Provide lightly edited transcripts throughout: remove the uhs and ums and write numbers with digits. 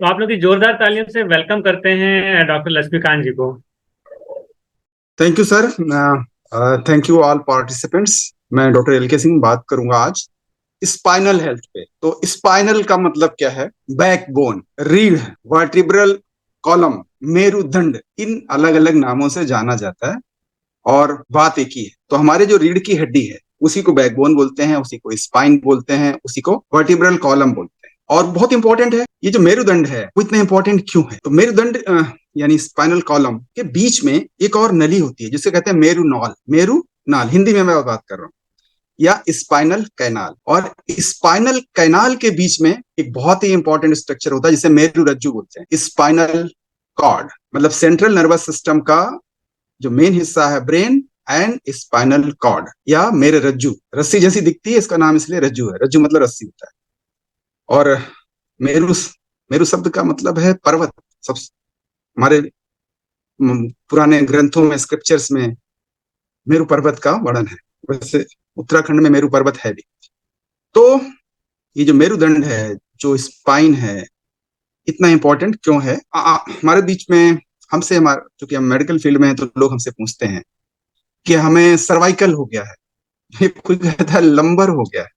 तो आप लोग की जोरदार तालियों से वेलकम करते हैं डॉक्टर लक्ष्मीकांत जी को। Thank you sir. Thank you all participants. मैं डॉक्टर एल के सिंह बात करूंगा आज स्पाइनल हेल्थ पे। तो स्पाइनल का मतलब क्या है? बैकबोन, रीढ़, वर्टिब्रल कॉलम, मेरुदंड, इन अलग अलग नामों से जाना जाता है और बात एक ही है। तो हमारे जो रीढ़ की हड्डी है उसी को बैकबोन बोलते हैं, उसी को स्पाइन बोलते हैं, उसी को वर्टिब्रल कॉलम बोलते हैं। और बहुत इंपॉर्टेंट है ये जो मेरुदंड है, वो इतना इंपॉर्टेंट क्यों है? तो मेरुदंड यानी स्पाइनल कॉलम के बीच में एक और नली होती है जिसे कहते हैं मेरुनॉल। मेरुनाल हिंदी में मैं बात कर रहा हूँ, या स्पाइनल कैनाल। और स्पाइनल कैनाल के बीच में एक बहुत ही इंपॉर्टेंट स्ट्रक्चर होता है जिसे मेरुरज्जु बोलते हैं। स्पाइनल कॉर्ड मतलब सेंट्रल नर्वस सिस्टम का जो मेन हिस्सा है, ब्रेन एंड स्पाइनल कॉर्ड या मेरे रज्जु, रस्सी जैसी दिखती है, इसका नाम इसलिए रज्जु है। रज्जु मतलब रस्सी होता है। और मेरु, मेरु शब्द का मतलब है पर्वत। सब हमारे पुराने ग्रंथों में, स्क्रिप्चर्स में मेरु पर्वत का वर्णन है। वैसे उत्तराखंड में मेरु पर्वत है भी। तो ये जो मेरुदंड है, जो स्पाइन है, इतना इंपॉर्टेंट क्यों है? हमारे बीच में हमसे, हमारा चूंकि हम मेडिकल फील्ड में हैं तो लोग हमसे पूछते हैं कि हमें सर्वाइकल हो गया है, ये कोई कहता है लंबर हो गया है।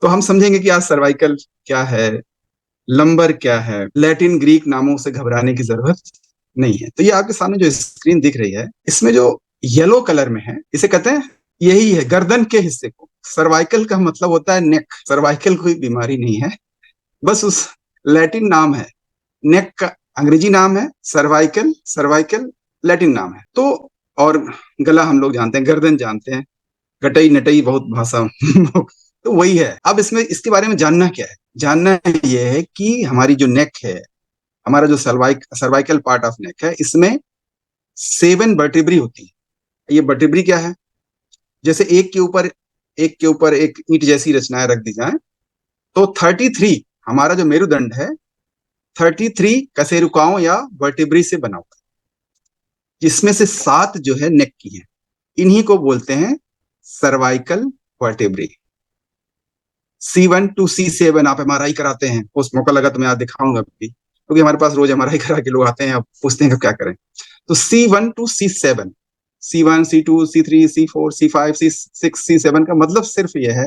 तो हम समझेंगे कि आज सर्वाइकल क्या है, लंबर क्या है। लैटिन ग्रीक नामों से घबराने की जरूरत नहीं है। तो ये आपके सामने जो स्क्रीन दिख रही है, इसमें जो येलो कलर में है, इसे कहते हैं, यही है गर्दन के हिस्से को। सर्वाइकल का मतलब होता है नेक। सर्वाइकल कोई बीमारी नहीं है, बस उस लैटिन नाम है। नेक का अंग्रेजी नाम है सर्वाइकल, सर्वाइकल लैटिन नाम है। तो और गला हम लोग जानते हैं, गर्दन जानते हैं, गटई नटई बहुत भाषा तो वही है। अब इसमें इसके बारे में जानना क्या है? जानना यह है कि हमारी जो नेक है, हमारा जो सर्वाइकल पार्ट ऑफ नेक है, इसमें 7 वर्टिब्री होती है। ये वर्टिब्री क्या है? जैसे एक के ऊपर एक ईंट जैसी रचनाएं रख दी जाए, तो 33 हमारा जो मेरुदंड है 33 कशेरुकाओं या वर्टिब्री से बना हुआ है, जिसमें से 7 जो है नेक की है। इन्हीं को बोलते हैं cervical vertebrae. C1 to C7 आप एमआरआई कराते हैं, उस मौका लगा तो मैं आज दिखाऊंगा भी, क्योंकि हमारे पास रोज एमआरआई करा के लोग आते हैं, अब पूछते हैं कि क्या करें। तो C1 to C7, C1 C2 C3 C4 C5 C6 C7 का मतलब सिर्फ यह है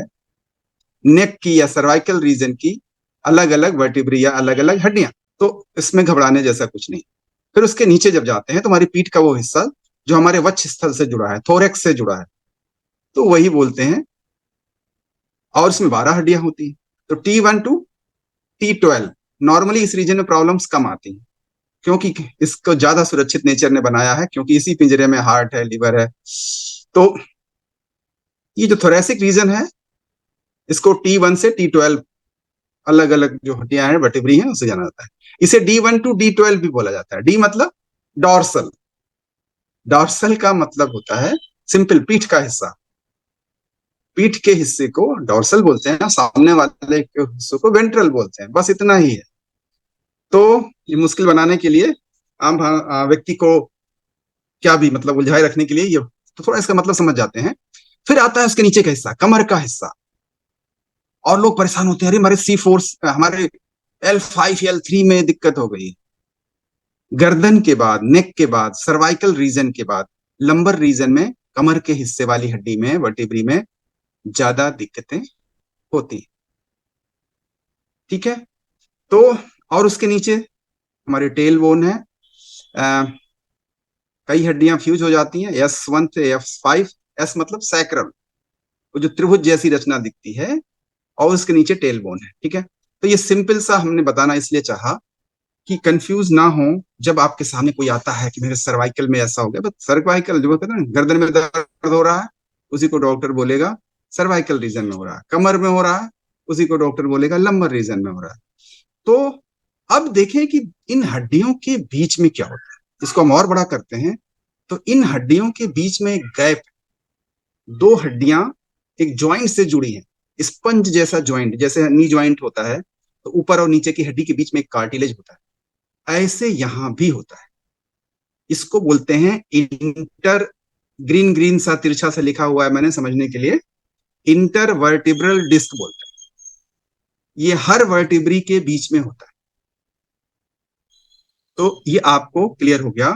नेक की या सर्वाइकल रीजन की अलग अलग वर्टिब्री या अलग अलग हड्डियां। तो इसमें घबराने जैसा कुछ नहीं। फिर उसके नीचे जब जाते हैं तो हमारी पीठ का वो हिस्सा जो हमारे वक्ष स्थल से जुड़ा है, थोरेक्स से जुड़ा है, तो वही बोलते हैं। और इसमें 12 हड्डियां होती हैं। तो T1 to T12 नॉर्मली इस रीजन में प्रॉब्लम्स कम आती हैं, क्योंकि इसको ज्यादा सुरक्षित नेचर ने बनाया है, क्योंकि इसी पिंजरे में हार्ट है, लिवर है। तो ये जो थोरेसिक रीजन है, इसको T1 से T12 अलग अलग जो हड्डियां हैं, वर्टिब्री हैं, उसे जाना जाता है। इसे D1 to D12 भी बोला जाता है। डी मतलब डॉर्सल। डॉर्सल का मतलब होता है सिंपल पीठ का हिस्सा। पीठ के हिस्से को डॉर्सल बोलते हैं, सामने वाले के हिस्से को वेंट्रल बोलते हैं, बस इतना ही है। तो ये मुश्किल बनाने के लिए, आम व्यक्ति को क्या भी मतलब उलझाए रखने के लिए ये, तो थोड़ा इसका मतलब समझ जाते हैं। फिर आता है उसके नीचे का हिस्सा, कमर का हिस्सा। और लोग परेशान होते हैं, अरे हमारे C4, हमारे L5 L3 में दिक्कत हो गई। गर्दन के बाद, नेक के बाद, सर्वाइकल रीजन के बाद, लंबर रीजन में, कमर के हिस्से वाली हड्डी में, वर्टिब्री में ज्यादा दिक्कतें होती। ठीक है। तो और उसके नीचे हमारे टेल बोन है। अ, कई हड्डियां फ्यूज हो जाती हैं, S1 से F5। एस मतलब सैक्रम, वो जो त्रिभुज जैसी रचना दिखती है, और उसके नीचे टेल बोन है। ठीक है। तो ये सिंपल सा हमने बताना इसलिए चाहा कि कंफ्यूज ना हो। जब आपके सामने कोई आता है कि मेरे सर्वाइकल में ऐसा हो गया, बस सर्वाइकल जो कहते हैं ना, गर्दन में दर्द हो रहा है, उसी को डॉक्टर बोलेगा सर्वाइकल रीजन में हो रहा है। कमर में हो रहा है, उसी को डॉक्टर बोलेगा लंबर रीजन में हो रहा है। तो अब देखें कि इन हड्डियों के बीच में क्या होता है। इसको हम और बड़ा करते हैं, तो इन हड्डियों के बीच में एक गैप, दो हड्डियां एक ज्वाइंट से जुड़ी हैं। स्पंज जैसा ज्वाइंट, जैसे नी ज्वाइंट होता है, तो ऊपर और नीचे की हड्डी के बीच में एक कार्टिलेज होता है, ऐसे यहां भी होता है। इसको बोलते हैं इंटर, ग्रीन ग्रीन सा तिरछा से लिखा हुआ है मैंने समझने के लिए, इंटरवर्टिब्रल डिस्क बोलते हैं। ये हर वर्टिब्री के बीच में होता है। तो ये आपको क्लियर हो गया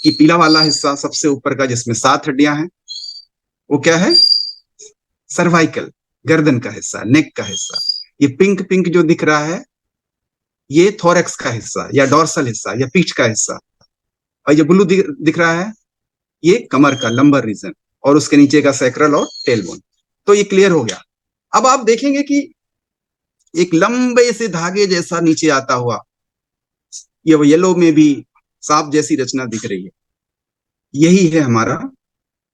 कि पीला वाला हिस्सा सबसे ऊपर का जिसमें 7 हड्डियां हैं वो क्या है? सर्वाइकल, गर्दन का हिस्सा, नेक का हिस्सा। ये पिंक पिंक जो दिख रहा है ये थोरेक्स का हिस्सा या डॉर्सल हिस्सा या पीठ का हिस्सा। और ये ब्लू दिख रहा है ये कमर का लंबर रीजन, और उसके नीचे का सैक्रल और टेलबोन। तो ये क्लियर हो गया। अब आप देखेंगे कि एक लंबे से धागे जैसा नीचे आता हुआ ये वो येलो में भी सांप जैसी रचना दिख रही है, यही है हमारा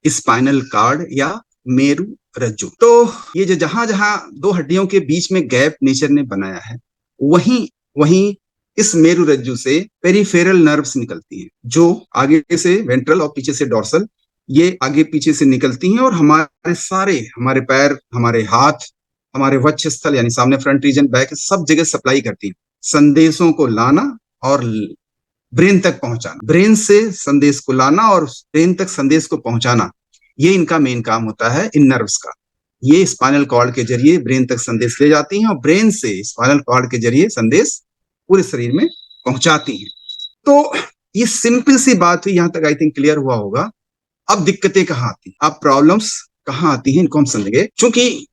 स्पाइनल कार्ड या मेरु रज्जु। तो ये जो जहां जहां दो हड्डियों के बीच में गैप नेचर ने बनाया है, वहीं वहीं इस मेरु रज्जु से पेरिफेरल नर्व्स निकलती हैं, जो आगे से वेंट्रल और पीछे से डॉर्सल, ये आगे पीछे से निकलती हैं और हमारे सारे, हमारे पैर, हमारे हाथ, हमारे वक्षस्थल यानी सामने फ्रंट रीजन, बैक, सब जगह सप्लाई करती हैं संदेशों को लाना और ब्रेन तक पहुंचाना, ब्रेन से संदेश को लाना और ब्रेन तक संदेश को पहुंचाना, ये इनका मेन काम होता है इन नर्व्स का। ये स्पाइनल कॉर्ड के जरिए ब्रेन तक संदेश ले जाती हैं और ब्रेन से स्पाइनल कॉर्ड के जरिए संदेश पूरे शरीर में पहुंचाती हैं। तो ये सिंपल सी बात हुई, यहां तक आई थिंक क्लियर हुआ होगा। अब दिक्कतें कहाँ आती, अब प्रॉब्लम्स कहाँ आती हैं, इनको हम समझेंगे। क्योंकि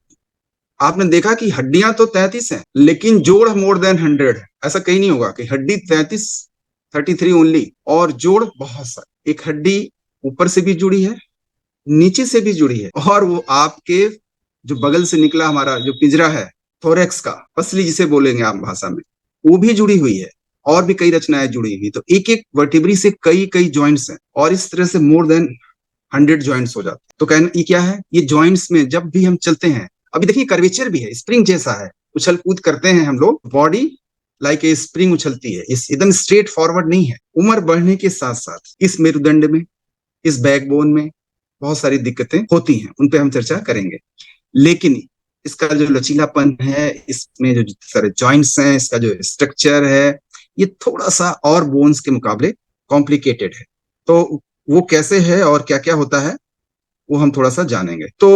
आपने देखा कि हड्डियां तो 33 हैं, लेकिन जोड़ मोर देन 100 है। ऐसा कहीं नहीं होगा कि हड्डी 33 ओनली और जोड़ बहुत सारे। एक हड्डी ऊपर से भी जुड़ी है, नीचे से भी जुड़ी है, और वो आपके जो बगल से निकला हमारा जो पिंजरा है थोरेक्स का, पसली जिसे बोलेंगे आप भाषा में, वो भी जुड़ी हुई है, और भी कई रचनाएं जुड़ी हुई। तो एक एक वर्टिब्री से कई कई जॉइंट्स हैं, और इस तरह से मोर देन 100 जॉइंट्स हो जाते हैं। तो कहना ये क्या है, ये जॉइंट्स में जब भी हम चलते हैं, अभी देखिए कर्वेचर भी है, स्प्रिंग जैसा है, उछल कूद करते हैं हम लोग, बॉडी लाइक ए स्प्रिंग उछलती है, इस एकदम स्ट्रेट फॉरवर्ड नहीं है। उम्र बढ़ने के साथ साथ इस मेरुदंड में, इस बैकबोन में बहुत सारी दिक्कतें होती हैं, उन पे हम चर्चा करेंगे। लेकिन इसका जो लचीलापन है, इसमें जो सारे जॉइंट्स हैं, इसका जो स्ट्रक्चर है, ये थोड़ा सा और बोन्स के मुकाबले कॉम्प्लिकेटेड है। तो वो कैसे है और क्या क्या होता है वो हम थोड़ा सा जानेंगे। तो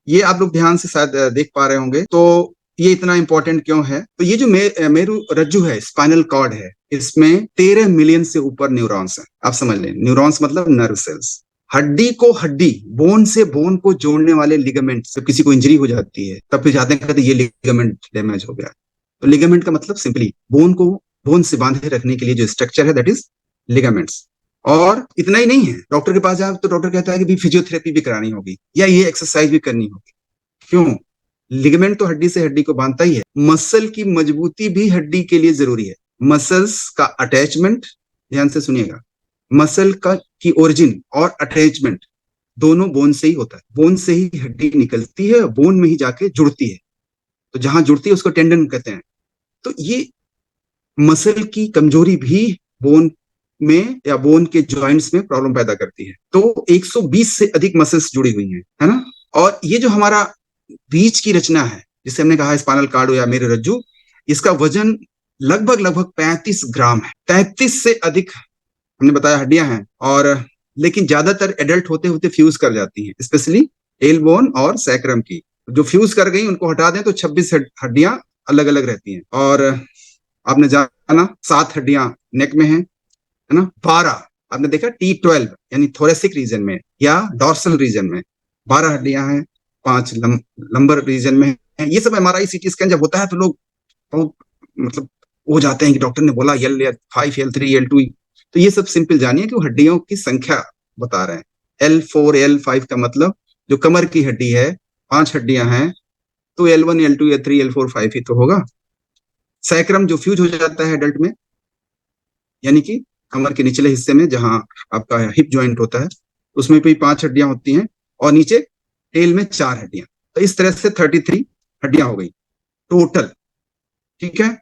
ये आप लोग ध्यान से शायद देख पा रहे होंगे। तो ये इतना इंपॉर्टेंट क्यों है? तो ये जो मेरु रज्जु है, स्पाइनल कॉर्ड है, इसमें 13 मिलियन से ऊपर न्यूरॉन्स हैं। आप समझ लें, न्यूरॉन्स मतलब नर्व सेल्स। हड्डी को हड्डी, बोन से बोन को जोड़ने वाले लिगामेंट, जब किसी को इंजरी हो जाती है तब फिर जाते हैं कहते ये लिगामेंट डैमेज हो गया। तो लिगामेंट का मतलब सिंपली बोन को बोन से बांधे रखने के लिए जो स्ट्रक्चर है, दैट इज लिगामेंट्स। और इतना ही नहीं है, डॉक्टर के पास जाओ तो डॉक्टर कहता है कि भी फिजियोथेरेपी भी करानी होगी या ये एक्सरसाइज भी करनी होगी। क्यों? लिगामेंट तो हड्डी से हड्डी को बांधता ही है। मसल की मजबूती भी हड्डी के लिए जरूरी है। मसल्स का अटैचमेंट, ध्यान से सुनिएगा, मसल का की ओरिजिन और अटैचमेंट दोनों बोन से ही होता है। बोन से ही हड्डी निकलती है, बोन में ही जाके जुड़ती है। तो जहां जुड़ती है उसको टेंडन कहते हैं। तो ये मसल की कमजोरी भी बोन में या बोन के जॉइंट्स में प्रॉब्लम पैदा करती है। तो 120 से अधिक मसल्स जुड़ी हुई हैं, है ना। और ये जो हमारा बीच की रचना है, जिसे हमने कहा स्पाइनल कार्ड या मेरु रज्जु, इसका वजन लगभग लगभग 35 ग्राम है। 33 से अधिक हमने बताया हड्डियां हैं, और लेकिन ज्यादातर एडल्ट होते होते फ्यूज कर जाती हैं, स्पेशली टेलबोन और सैक्रम की। जो फ्यूज कर गई उनको हटा दें तो 26 हड्डियां अलग अलग रहती हैं। और आपने जाना 7 हड्डियां नेक में है ना। 12 आपने देखा T12 यानी थोरेसिक रीजन में या डॉर्सल रीजन में 12 हड्डियां हैं। 5 लंबर रीजन में है। ये सब MRI CT स्कैन जब होता है तो लोग बहुत मतलब हो जाते हैं कि डॉक्टर ने बोला L5 L3 L2। तो ये सब सिंपल जानिए कि वो हड्डियों की संख्या बता रहे हैं। L4 L5 का मतलब जो कमर की हड्डी है, 5 हड्डियां हैं, तो L1 L2 L3 L4 5 ही तो होगा। सैक्रम जो फ्यूज हो जाता है एडल्ट में, यानी कि कमर के निचले हिस्से में जहां आपका हिप जॉइंट होता है, उसमें भी 5 हड्डियां होती हैं, और नीचे टेल में 4 हड्डियां। तो इस तरह से 33 हड्डियां हो गई टोटल, ठीक है।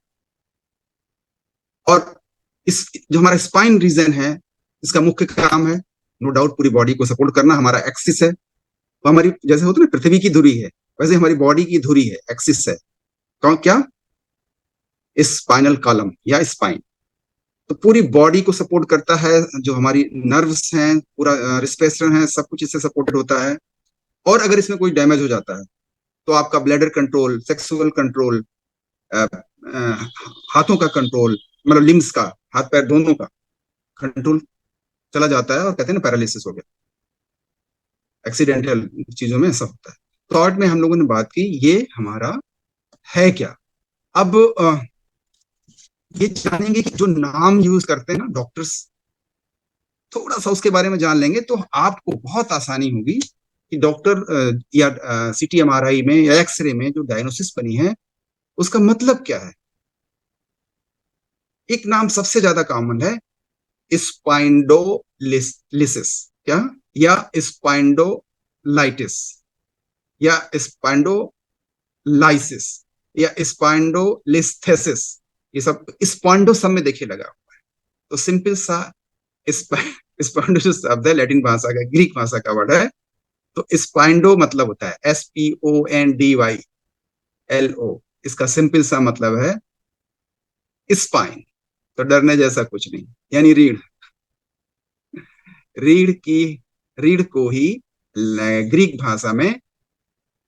और इस जो हमारा स्पाइन रीजन है, इसका मुख्य काम है नो डाउट पूरी बॉडी को सपोर्ट करना। हमारा एक्सिस है, तो हमारी जैसे होता है ना पृथ्वी की धुरी है, वैसे हमारी बॉडी की धुरी है, एक्सिस है। कौन क्या? स्पाइनल कॉलम या स्पाइन। तो पूरी बॉडी को सपोर्ट करता है। जो हमारी नर्व्स हैं, पूरा रिस्पिरेशन है, सब कुछ इससे सपोर्टेड होता है। और अगर इसमें कोई डैमेज हो जाता है तो आपका ब्लैडर कंट्रोल, सेक्सुअल कंट्रोल, हाथों का कंट्रोल, मतलब लिम्स का, हाथ पैर दोनों का, कंट्रोल चला जाता है और कहते हैं ना पैरालिसिस हो गया। एक्सीडेंटल चीजों में ऐसा होता है। तो शॉर्ट में हम लोगों ने बात की ये हमारा है क्या। अब ये जानेंगे कि जो नाम यूज करते हैं ना डॉक्टर्स, थोड़ा सा उसके बारे में जान लेंगे तो आपको बहुत आसानी होगी कि डॉक्टर या सीटी एमआरआई में या एक्सरे में जो डायग्नोसिस बनी है उसका मतलब क्या है। एक नाम सबसे ज्यादा कॉमन है, स्पाइंडोलिसिस, क्या, या स्पाइंडोलाइटिस, या स्पाइंडोलाइसिस, या स्पाइंडोलिस्थेसिस। ये सब स्पाइंडो सब में देखिए लगा हुआ है। तो सिंपल सा स्पाइंडो जो शब्द है लैटिन भाषा का, ग्रीक भाषा का वर्ड है। तो स्पाइंडो मतलब होता है SPONDYLO। इसका सिंपल सा मतलब है स्पाइन। तो डरने जैसा कुछ नहीं, यानी रीढ़। रीढ़ की, रीढ़ को ही ग्रीक भाषा में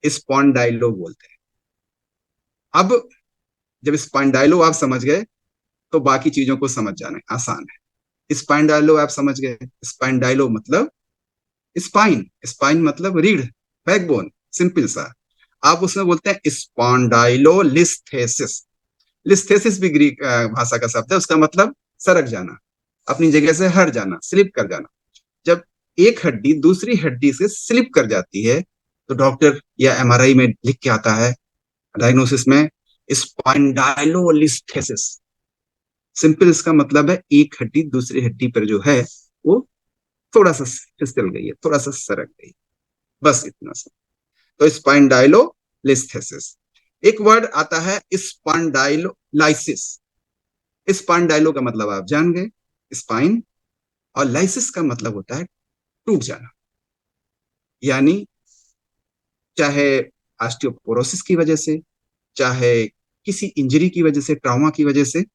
स्पॉन्डाइलो बोलते हैं। अब जब स्पॉन्डाइलो आप समझ गए तो बाकी चीजों को समझ जाना आसान है। स्पाइंडाइलो आप समझ गए, स्पाइंडाइलो मतलब स्पाइन, स्पाइन मतलब रीढ़, बैकबोन, सिंपल सा। आप उसमें बोलते हैं स्पॉन्डाइलोलिस्थेसिस। लिस्थेसिस भी ग्रीक भाषा का शब्द है, उसका मतलब सरक जाना, अपनी जगह से हट जाना, स्लिप कर जाना। जब एक हड्डी दूसरी हड्डी से स्लिप कर जाती है तो डॉक्टर या एमआरआई में लिख के आता है डायग्नोसिस में स्पाइंडाइलोलिस्थेसिस। सिंपल इसका मतलब है एक हड्डी दूसरी हड्डी पर जो है वो थोड़ा सा फिसल गई है, थोड़ा सा सरक गई, बस इतना सा। तो स्पाइंडाइलोलिस्थेसिस। एक वर्ड आता है स्पाइंडाइलोलाइसिस। स्पाइंडाइलो का मतलब आप जान गए, स्पाइन, और लाइसिस का मतलब होता है टूट जाना। यानी चाहे ऑस्टियोपोरोसिस की वजह से, चाहे किसी इंजरी की वजह से, ट्रॉमा की वजह से,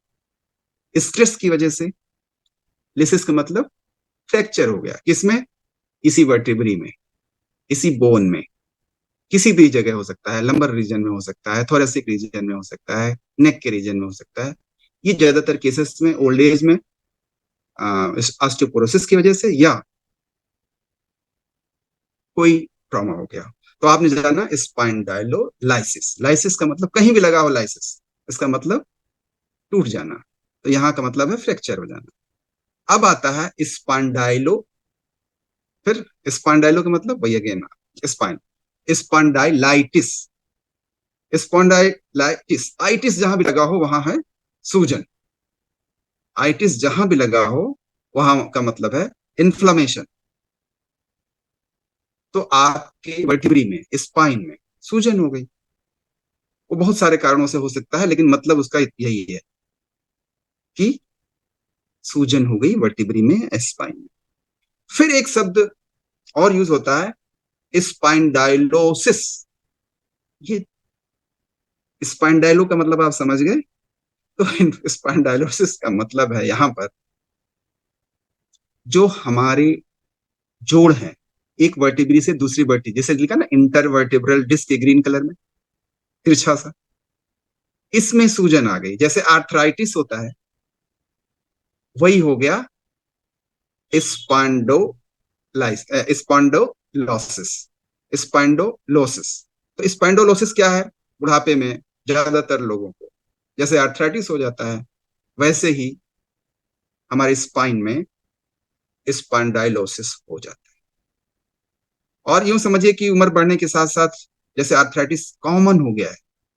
स्ट्रेस की वजह से, लिसिस का मतलब फ्रैक्चर हो गया। किसमें? इसी वर्टिब्री में, इसी बोन में, किसी भी जगह हो सकता है, लंबर रीजन में हो सकता है, थोरेसिक रीजन में हो सकता है, नेक के रीजन में हो सकता है। ये ज्यादातर केसेस में ओल्ड एज में ऑस्टियोपोरोसिस की वजह से या कोई ट्रॉमा हो गया। तो आपने जाना स्पाइंडाइलोलाइसिस। लाइसिस का मतलब कहीं भी लगा हो लाइसिस, इसका मतलब टूट जाना। तो यहाँ का मतलब है फ्रैक्चर हो जाना। अब आता है स्पांडाइलो। फिर स्पांडाइलो का मतलब वही अगेन स्पाइन। स्पांडाइलाइटिस। स्पॉन्डाइलाइटिस, आइटिस जहां भी लगा हो वहां है सूजन। आइटिस जहां भी लगा हो वहां का मतलब है इन्फ्लामेशन। तो आपके वर्टिब्री में, स्पाइन में सूजन हो गई। वो बहुत सारे कारणों से हो सकता है लेकिन मतलब उसका यही है कि सूजन हो गई वर्टिब्री में, स्पाइन में। फिर एक शब्द और यूज होता है स्पाइंडाइलोसिस। ये स्पाइंडाइलो का मतलब आप समझ गए। तो स्पाइंडाइलोसिस का मतलब है यहाँ पर जो हमारे जोड़ हैं, एक वर्टिब्री से दूसरी वर्टिब्री, जैसे लिखा ना इंटरवर्टिब्रल डिस्क ग्रीन कलर में, तिरछा सा, इसमें सूजन आ गई। जैसे आर्थराइटिस होता है, वही हो गया स्पांडोलाइस स्पांडोलोसिस। स्पांडोलोसिस। तो स्पांडोलोसिस क्या है? बुढ़ापे में ज्यादातर लोगों को जैसे आर्थराइटिस हो जाता है, वैसे ही हमारे स्पाइन में स्पांडाइलोसिस हो जाता है। और यूं समझिए कि उम्र बढ़ने के साथ साथ जैसे आर्थराइटिस कॉमन हो गया है,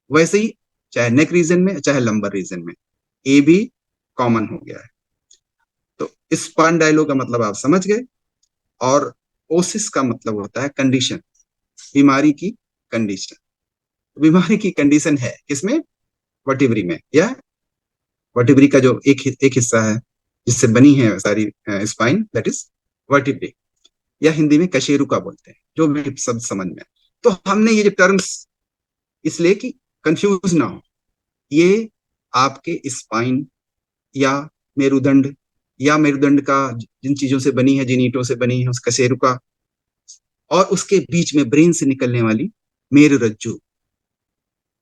वैसे ही चाहे नेक रीजन में चाहे लंबर रीजन में ये भी कॉमन हो गया है। तो स्पांडाइलो का मतलब आप समझ गए। और ओसिस का मतलब होता है कंडीशन, बीमारी की कंडीशन। बीमारी की कंडीशन है किसमें? वर्टिब्री में, या वर्टिब्री का जो एक हिस्सा है जिससे बनी है सारी स्पाइन, दैट इज वर्टिब्री, या हिंदी में कशेरुका बोलते हैं, जो भी शब्द समझ में। तो हमने ये जो टर्म्स इसलिए कि कंफ्यूज ना हो, ये आपके स्पाइन या मेरुदंड, या मेरुदंड का जिन चीजों से बनी है, जिन ईंटों से बनी है, उस कशेरुका, और उसके बीच में ब्रेन से निकलने वाली मेरुरज्जु,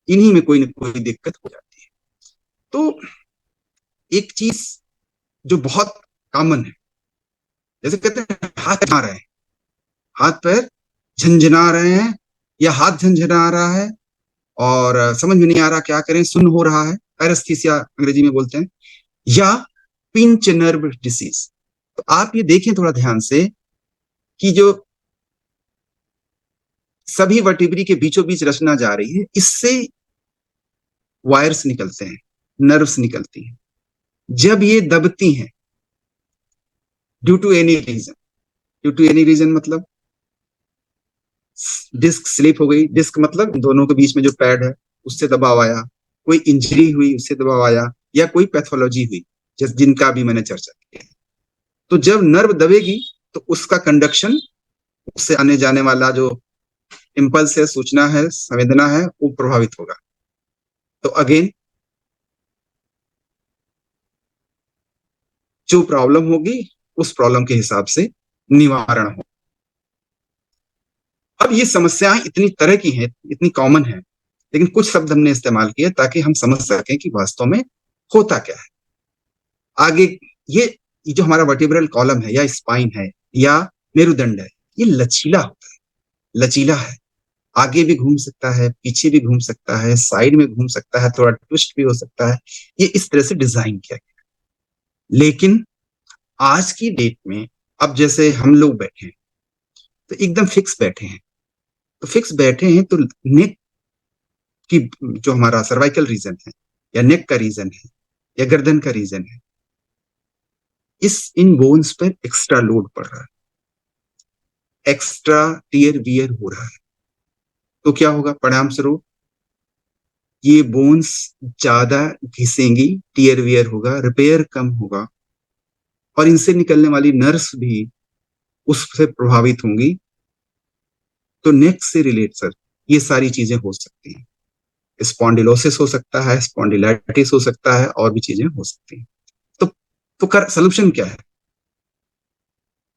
इन्हीं में कोई ना कोई दिक्कत हो जाती है। तो एक चीज जो बहुत कॉमन है। जैसे कहते हैं हाथ आ रहे हैं, हाथ पैर झंझना रहे हैं, या हाथ झंझना रहा है और समझ में नहीं आ रहा क्या करें, सुन्न हो रहा है, पैरेस्थीसिया अंग्रेजी में बोलते हैं, या पिंच नर्व डिसीज। तो आप ये देखें थोड़ा ध्यान से कि जो सभी वर्टिब्री के बीचों बीच रचना जा रही है, इससे वायर्स निकलते हैं, नर्व्स निकलती हैं। जब ये दबती हैं due to any reason, due to any reason मतलब डिस्क स्लिप हो गई, डिस्क मतलब दोनों के बीच में जो पैड है उससे दबाव आया, कोई इंजरी हुई उससे दबाव आया, या कोई पैथोलॉजी हुई जिनका भी मैंने चर्चा किया। तो जब नर्व दबेगी तो उसका कंडक्शन, उससे आने जाने वाला जो इम्पल्स है, सूचना है, संवेदना है, वो प्रभावित होगा। तो अगेन जो प्रॉब्लम होगी उस प्रॉब्लम के हिसाब से निवारण हो। अब ये समस्याएं इतनी तरह की हैं, इतनी कॉमन है, लेकिन कुछ शब्द हमने इस्तेमाल किए ताकि हम समझ सकें कि वास्तव में होता क्या है। आगे ये जो हमारा वर्टिब्रल कॉलम है या स्पाइन है या मेरुदंड है, ये लचीला होता है, लचीला है। आगे भी घूम सकता है, पीछे भी घूम सकता है, साइड में घूम सकता है, थोड़ा ट्विस्ट भी हो सकता है। ये इस तरह से डिजाइन किया गया। लेकिन आज की डेट में अब जैसे हम लोग बैठे हैं तो एकदम फिक्स बैठे हैं, तो फिक्स बैठे हैं तो नेक की जो हमारा सर्वाइकल रीजन है या नेक का रीजन है या गर्दन का रीजन है, इन बोन्स पर एक्स्ट्रा लोड पड़ रहा है, एक्स्ट्रा टीयर वियर हो रहा है। तो क्या होगा परिणाम स्वरूप, ये बोन्स ज्यादा घिसेंगी, टीयर वियर होगा, रिपेयर कम होगा, और इनसे निकलने वाली नर्व्स भी उससे प्रभावित होंगी। तो नेक से रिलेट सर ये सारी चीजें हो सकती हैं, स्पॉन्डिलोसिस हो सकता है, स्पॉन्डिलाइटिस हो सकता है, और भी चीजें हो सकती हैं। तो सोल्यूशन क्या है?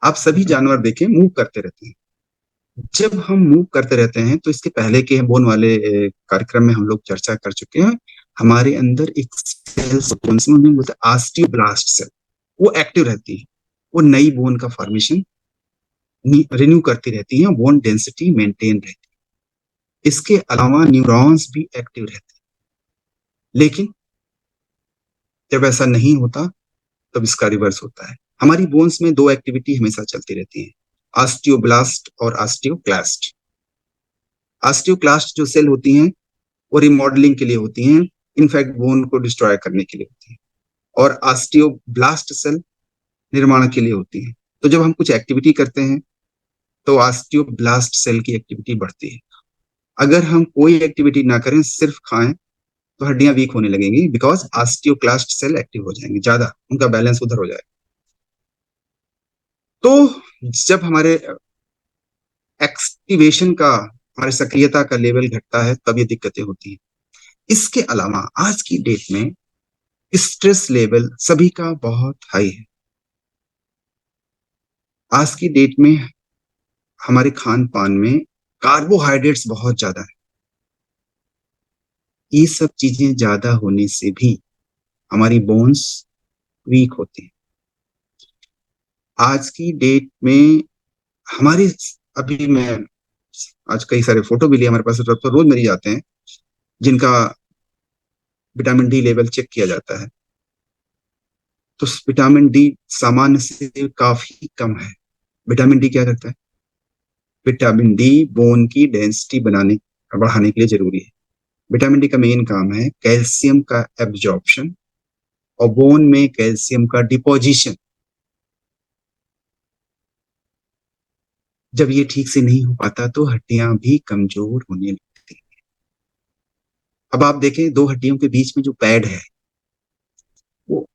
आप सभी जानवर देखें मूव करते रहते हैं। जब हम मूव करते रहते हैं तो इसके पहले के बोन वाले कार्यक्रम में हम लोग चर्चा कर चुके हैं, हमारे अंदर एक सेल बोलते हैं ऑस्टियोब्लास्ट सेल, वो एक्टिव रहती है, वो नई बोन का फॉर्मेशन रिन्यू करती रहती है, बोन डेंसिटी मेंटेन रहती है। इसके अलावा न्यूरॉन्स भी एक्टिव रहते हैं। लेकिन जब ऐसा नहीं होता तब इसका रिवर्स होता है। हमारी बोन्स में दो एक्टिविटी हमेशा चलती रहती है, ऑस्टियोब्लास्ट और ऑस्टियोक्लास्ट। ऑस्टियोक्लास्ट जो सेल होती हैं वो रिमॉडलिंग के लिए होती हैं, इनफैक्ट बोन को डिस्ट्रॉय करने के लिए होती हैं, और ऑस्टियोब्लास्ट सेल निर्माण के लिए होती हैं। तो जब हम कुछ एक्टिविटी करते हैं तो ऑस्टियोब्लास्ट सेल की एक्टिविटी बढ़ती है। अगर हम कोई एक्टिविटी ना करें, सिर्फ खाएं, तो हड्डियां वीक होने लगेंगी, बिकॉज ऑस्टियोक्लास्ट सेल एक्टिव हो जाएंगे, ज्यादा उनका बैलेंस उधर हो जाएगा। तो जब हमारे एक्टिवेशन का, हमारे सक्रियता का लेवल घटता है, तब ये दिक्कतें होती हैं। इसके अलावा आज की डेट में स्ट्रेस लेवल सभी का बहुत हाई है। आज की डेट में हमारे खान पान में कार्बोहाइड्रेट्स बहुत ज्यादा है। ये सब चीजें ज्यादा होने से भी हमारी बोन्स वीक होती हैं। आज की डेट में हमारी, अभी मैं आज कई सारे फोटो भी लिए हमारे पास, तो रोज मरीज आते हैं जिनका विटामिन डी लेवल चेक किया जाता है, तो विटामिन डी सामान्य से काफी कम है। विटामिन डी क्या करता है? विटामिन डी बोन की डेंसिटी बढ़ाने के लिए जरूरी है। विटामिन डी का मेन काम है कैल्शियम का एब्जॉर्प्शन और बोन में कैल्शियम का डिपोजिशन। जब ये ठीक से नहीं हो पाता तो हड्डियां भी कमजोर होने लगती हैं। अब आप देखें, दो हड्डियों के बीच में जो पैड है, वो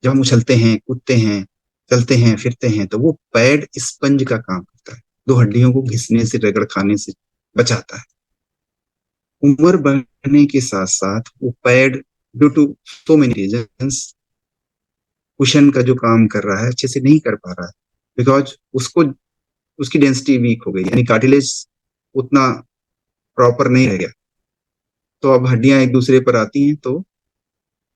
जब हम उछलते हैं, कूदते हैं, चलते हैं, फिरते हैं, तो वो पैड स्पंज का काम करता है, दो हड्डियों को घिसने से, रगड़ खाने से बचाता है। उम्र बढ़ने के साथ साथ वो pad due to so many reasons cushion का जो काम कर रहा है अच्छे से नहीं कर पा रहा है, बिकॉज उसको, उसकी डेंसिटी वीक हो गई, यानी कार्टिलेज उतना प्रॉपर नहीं रह गया। तो अब हड्डियां एक दूसरे पर आती हैं तो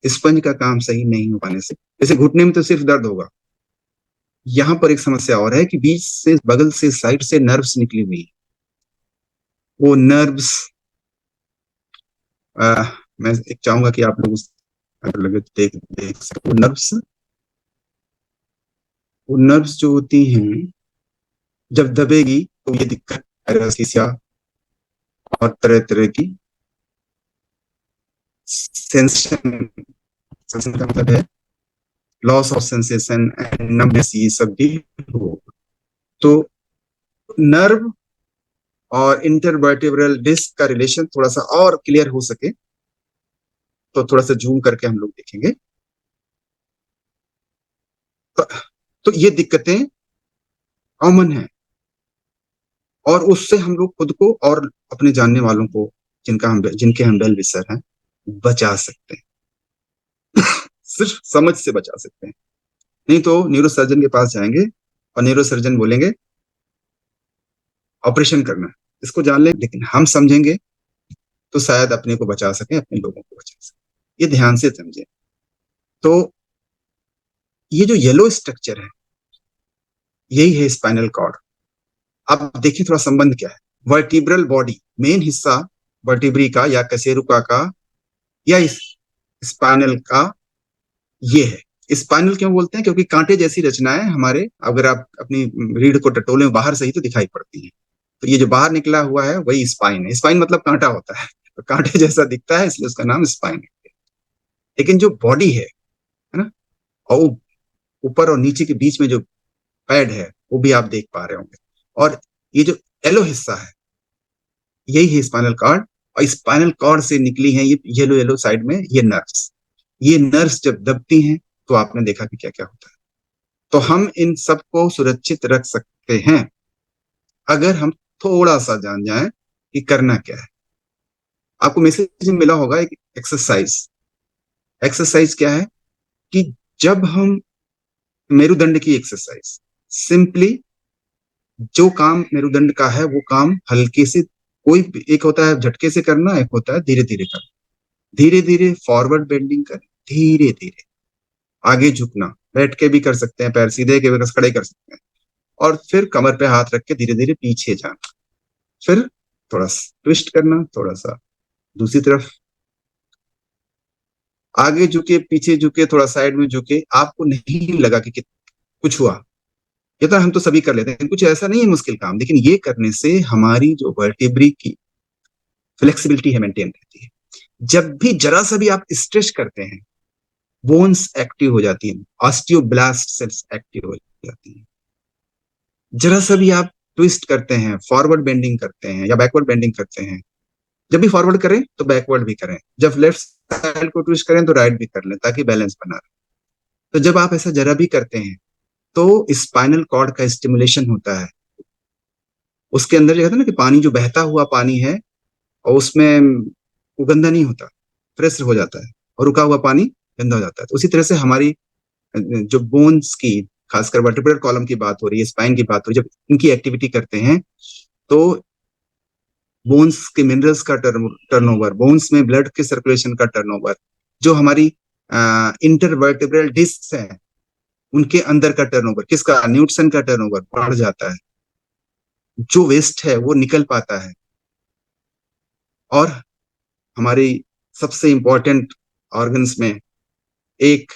स्पंज का काम सही नहीं हो पाने से, जैसे घुटने में तो सिर्फ दर्द होगा, यहाँ पर एक समस्या और है कि बीच से, बगल से, साइड से नर्व्स निकली हुई है। वो नर्व्स, मैं एक चाहूंगा कि आप लोग अगर लगे तो देख देख सको। वो नर्व्स जो होती हैं, जब दबेगी तो ये दिक्कत पैरालिसिस और तरह तरह की सेंसेशन, सेंसेशन का मतलब है loss of sensation and numbness, ये सब भी हो। तो नर्व और इंटरवर्टिब्रल डिस्क का रिलेशन थोड़ा सा और क्लियर हो सके तो थोड़ा सा जूम करके हम लोग देखेंगे। तो, तो ये दिक्कतें कॉमन है, और उससे हम लोग खुद को और अपने जानने वालों को, जिनके हम वेल विशर हैं, बचा सकते हैं। सिर्फ समझ से बचा सकते हैं। नहीं तो न्यूरो सर्जन के पास जाएंगे और न्यूरो सर्जन बोलेंगे ऑपरेशन करना है, इसको जान लें, लेकिन हम समझेंगे तो शायद अपने को बचा सकें, अपने लोगों को बचा सकें। ये ध्यान से समझें। तो ये जो येलो स्ट्रक्चर है, यही है स्पाइनल कॉर्ड। अब देखिए थोड़ा संबंध क्या है। वर्टिब्रल बॉडी, मेन हिस्सा वर्टिब्री का या कशेरुका का या इस स्पाइनल का ये है। स्पाइनल क्यों बोलते हैं? क्योंकि कांटे जैसी रचनाएं हमारे, अगर आप अपनी रीढ़ को टटोले बाहर से ही तो दिखाई पड़ती है। तो ये जो बाहर निकला हुआ है वही स्पाइन है। स्पाइन मतलब कांटा होता है, तो कांटे जैसा दिखता है, इसलिए उसका नाम स्पाइन है। लेकिन जो बॉडी है ना, और ऊपर और नीचे के बीच में जो पैड है, वो भी आप देख पा रहे होंगे। और ये जो येलो हिस्सा है, यही है स्पाइनल कॉर्ड। और स्पाइनल कॉर्ड से निकली है ये येलो येलो साइड में ये नर्व्स। ये नर्व्स जब दबती हैं तो आपने देखा कि क्या क्या होता है। तो हम इन सबको सुरक्षित रख सकते हैं अगर हम थोड़ा सा जान जाएं कि करना क्या है। आपको मैसेज मिला होगा एक एक्सरसाइज। एक्सरसाइज क्या है कि जब हम मेरुदंड की एक्सरसाइज, सिंपली जो काम मेरुदंड का है वो काम हल्के से, कोई एक होता है झटके से करना, एक होता है धीरे धीरे करना। धीरे धीरे फॉरवर्ड बेंडिंग करें, धीरे धीरे आगे झुकना, बैठ के भी कर सकते हैं, पैर सीधे के भी खड़े कर सकते हैं। और फिर कमर पे हाथ रख के धीरे धीरे पीछे जाना, फिर थोड़ा ट्विस्ट करना, थोड़ा सा दूसरी तरफ, आगे झुके, पीछे झुके, थोड़ा साइड में झुके। आपको नहीं लगा कि कुछ हुआ? ये तो हम तो सभी कर लेते हैं, कुछ ऐसा नहीं है मुश्किल काम, लेकिन ये करने से हमारी जो वर्टिब्री की फ्लेक्सिबिलिटी है मेंटेन रहती है। जब भी जरा सा भी आप स्ट्रेच करते हैं, बोन्स एक्टिव हो जाती हैं, ऑस्टियोब्लास्ट सेल्स एक्टिव हो जाती हैं। जरा सा भी आप ट्विस्ट करते हैं, फॉरवर्ड बेंडिंग करते हैं या बैकवर्ड बेंडिंग करते हैं, जब भी फॉरवर्ड करें तो बैकवर्ड भी करें, जब लेफ्ट साइड को ट्विस्ट करें तो राइट भी कर लें, ताकि बैलेंस बना रहे। तो जब आप ऐसा जरा भी करते हैं तो स्पाइनल कॉर्ड का स्टिमुलेशन होता है। उसके अंदर जो कहते हैं ना कि पानी जो बहता हुआ पानी है, और उसमें वो गंदा नहीं होता, फ्रेश हो जाता है, और रुका हुआ पानी गंदा हो जाता है। तो उसी तरह से हमारी जो बोन्स की, खासकर वर्टिब्रल कॉलम की बात हो रही है, स्पाइन की बात हो रही है, जब इनकी एक्टिविटी करते हैं तो बोन्स के मिनरल्स का टर्नओवर, बोन्स में ब्लड के सर्कुलेशन का टर्नओवर, जो हमारी इंटरवर्टिब्रल डिस्क है उनके अंदर का टर्नओवर, किसका, न्यूट्रन का टर्नओवर बढ़ जाता है। जो वेस्ट है वो निकल पाता है, और हमारी सबसे इंपॉर्टेंट ऑर्गन्स में एक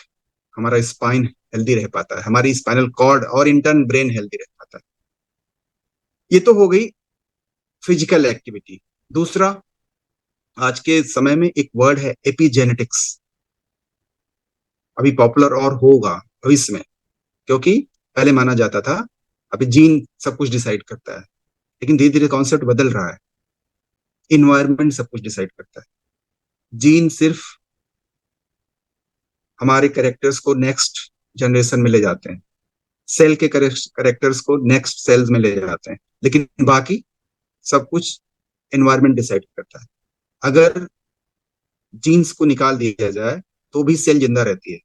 हमारा स्पाइन हेल्दी रह पाता है, हमारी स्पाइनल कॉर्ड, और इंटर्न ब्रेन हेल्दी रह पाता है। ये तो हो गई फिजिकल एक्टिविटी। दूसरा, आज के समय में एक वर्ड है एपिजेनेटिक्स, अभी पॉपुलर और होगा भविष्य में, क्योंकि पहले माना जाता था अभी जीन सब कुछ डिसाइड करता है, लेकिन धीरे धीरे कॉन्सेप्ट बदल रहा है। इन्वायरमेंट सब कुछ डिसाइड करता है। जीन सिर्फ हमारे कैरेक्टर्स को नेक्स्ट जनरेशन में ले जाते हैं, सेल के कैरेक्टर्स को नेक्स्ट सेल्स में ले जाते हैं, लेकिन बाकी सब कुछ एनवायरमेंट डिसाइड करता है। अगर जीन्स को निकाल दिया जाए तो भी सेल जिंदा रहती है,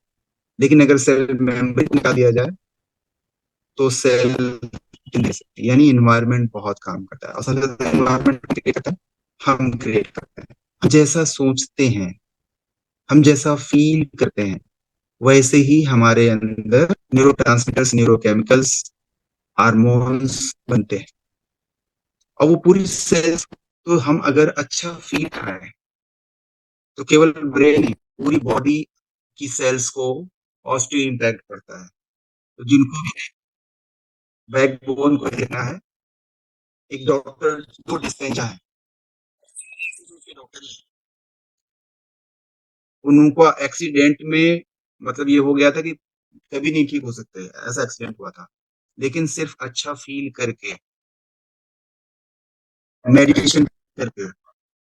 लेकिन अगर सेल मेम्ब्रेन को निकाल दिया जाए तो सेल जिंदा रह सकती है। यानी एनवायरमेंट बहुत काम करता है। असल एनवायरमेंट क्रिएट करता है, हम क्रिएट करते हैं। जैसा सोचते हैं हम जैसा फील करते हैं वैसे ही हमारे अंदर न्यूरोट्रांसमीटर्स, न्यूरोकेमिकल्स, हार्मोन्स बनते हैं। और वो पूरी सेल्स, तो हम अगर अच्छा फील कर रहे हैं तो केवल ब्रेन नहीं, पूरी बॉडी की सेल्स को पॉजिटिव इम्पैक्ट पड़ता है। तो जिनको भी बैकबोन को देखना है, एक डॉक्टर जो डिस्पेंजा है, डॉक्टर उनको एक्सीडेंट में, मतलब ये हो गया था कि कभी नहीं ठीक हो सकते, ऐसा एक्सीडेंट हुआ था, लेकिन सिर्फ अच्छा फील करके, मेडिटेशन करके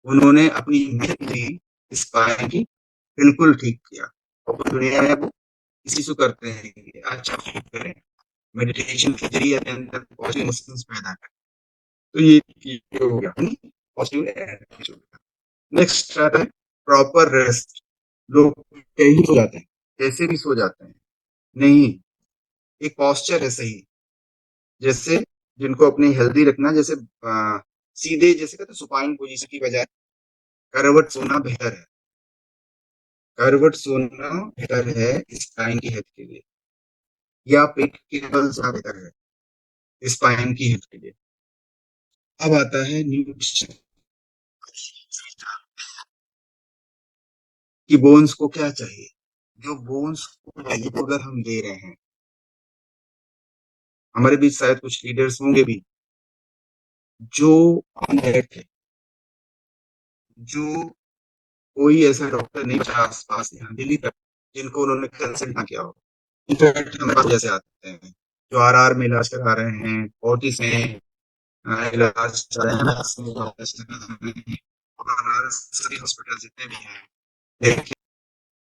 उन्होंने अपनी स्पाइन की बिल्कुल ठीक किया। और पूरी दुनिया में वो इसी से करते हैं कि अच्छा फील करें, मेडिटेशन के जरिए अपने अंदर पॉजिटिव इमोशंस पैदा करें। तो ये हो गया पॉजिटिव एटीट्यूड। नेक्स्ट आता है प्रॉपर रेस्ट। लोग कहीं सो जाते हैं, कैसे भी सो जाते हैं, नहीं, एक पॉस्चर है सही। जैसे जिनको अपनी हेल्दी रखना, जैसे सीधे, जैसे कहते सुपाइन पोजीशन की बजाय करवट सोना बेहतर है। करवट सोना बेहतर है स्पाइन की हेल्थ के लिए, या पेट के बल सोना बेहतर है स्पाइन की हेल्थ के लिए। अब आता है न्यूट्रिशन, कि बोन्स को क्या चाहिए। जो बोन्स को चाहिए वो अगर हम दे रहे हैं, हमारे बीच शायद कुछ लीडर्स होंगे भी जो थे, जो कोई ऐसा डॉक्टर नहीं बचा आसपास यहाँ दिल्ली तक जिनको उन्होंने कंसल्ट ना किया हो। इनफैक्ट हमारे पास जैसे आते हैं जो आरआर में इलाज करा रहे हैं, फोर्टिस में इलाज चल रहे हैं, मैक्स में इलाज चल रहे हैं, और सभी हॉस्पिटल जितने भी हैं, देखिए,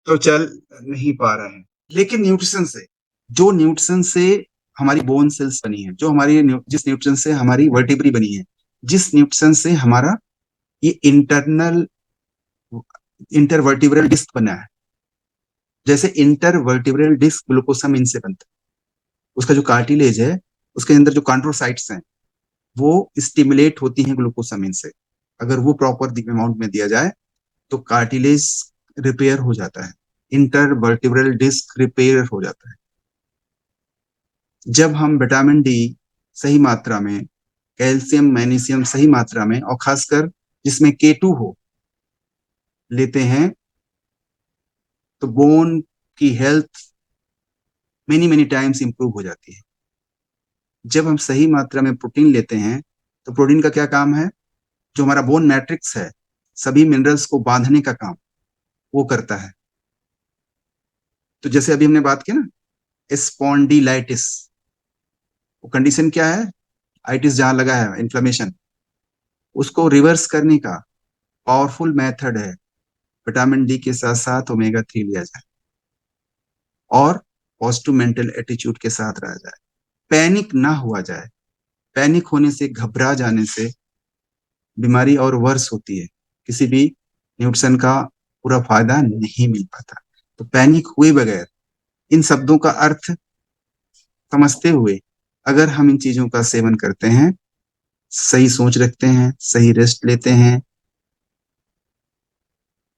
तो चल नहीं पा रहे हैं। लेकिन न्यूट्रिशन से, जो न्यूट्रिशन से हमारी बोन सेल्स बनी है, जो हमारी जिस न्यूट्रिशन से हमारी वर्टिब्री बनी है, जिस न्यूट्रिशन से हमारा ये इंटरनल इंटरवर्टिब्रल डिस्क बना है। जैसे इंटरवर्टिब्रल डिस्क ग्लूकोसामिन से बनता है, उसका जो कार्टिलेज है, उसके अंदर जो कॉन्ड्रोसाइट्स हैं वो स्टिमुलेट होती हैं ग्लूकोसामिन से। अगर वो प्रॉपर अमाउंट में दिया जाए तो कार्टिलेज रिपेयर हो जाता है, इंटरवर्टिब्रल डिस्क रिपेयर हो जाता है। जब हम विटामिन डी सही मात्रा में, कैल्शियम मैग्नीशियम सही मात्रा में, और खासकर जिसमें K2 हो, लेते हैं, तो बोन की health many many times improve हो जाती है। जब हम सही मात्रा में प्रोटीन लेते हैं, तो प्रोटीन का क्या काम है, जो हमारा बोन मैट्रिक्स है, सभी मिनरल्स को बांधने का काम वो करता है। तो जैसे अभी हमने बात की ना, स्पॉन्डिलाइटिस, वो कंडीशन क्या है, आइटिस जहां लगा है, इन्फ्लेमेशन, उसको रिवर्स करने का पावरफुल मेथड है विटामिन डी के साथ साथ ओमेगा 3 लिया जाए और पॉजिटिव मेंटल एटीट्यूड के साथ रहा जाए, पैनिक ना हुआ जाए। पैनिक होने से, घबरा जाने से बीमारी और वर्स होती है, किसी भी न्यूट्रिशन का पूरा फायदा नहीं मिल पाता। तो पैनिक हुए बगैर, इन शब्दों का अर्थ समझते हुए अगर हम इन चीजों का सेवन करते हैं, सही सोच रखते हैं, सही रेस्ट लेते हैं,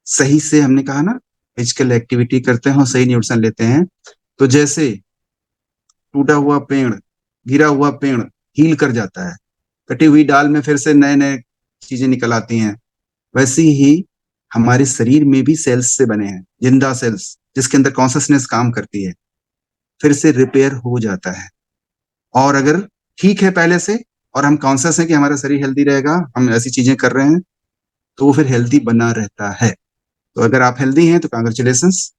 सही से, हमने कहा ना, फिजिकल एक्टिविटी करते हैं और सही न्यूट्रिशन लेते हैं, तो जैसे टूटा हुआ पेड़, गिरा हुआ पेड़ हील कर जाता है, कटी हुई डाल में फिर से नए नए चीजें निकल आती हैं, वैसे ही हमारे शरीर में भी सेल्स से बने हैं, जिंदा सेल्स, जिसके अंदर कॉन्शसनेस काम करती है, फिर से रिपेयर हो जाता है। और अगर ठीक है पहले से, और हम कॉन्शियस हैं कि हमारा शरीर हेल्दी रहेगा, हम ऐसी चीजें कर रहे हैं, तो वो फिर हेल्दी बना रहता है। तो अगर आप हेल्दी हैं तो कांग्रेचुलेशंस,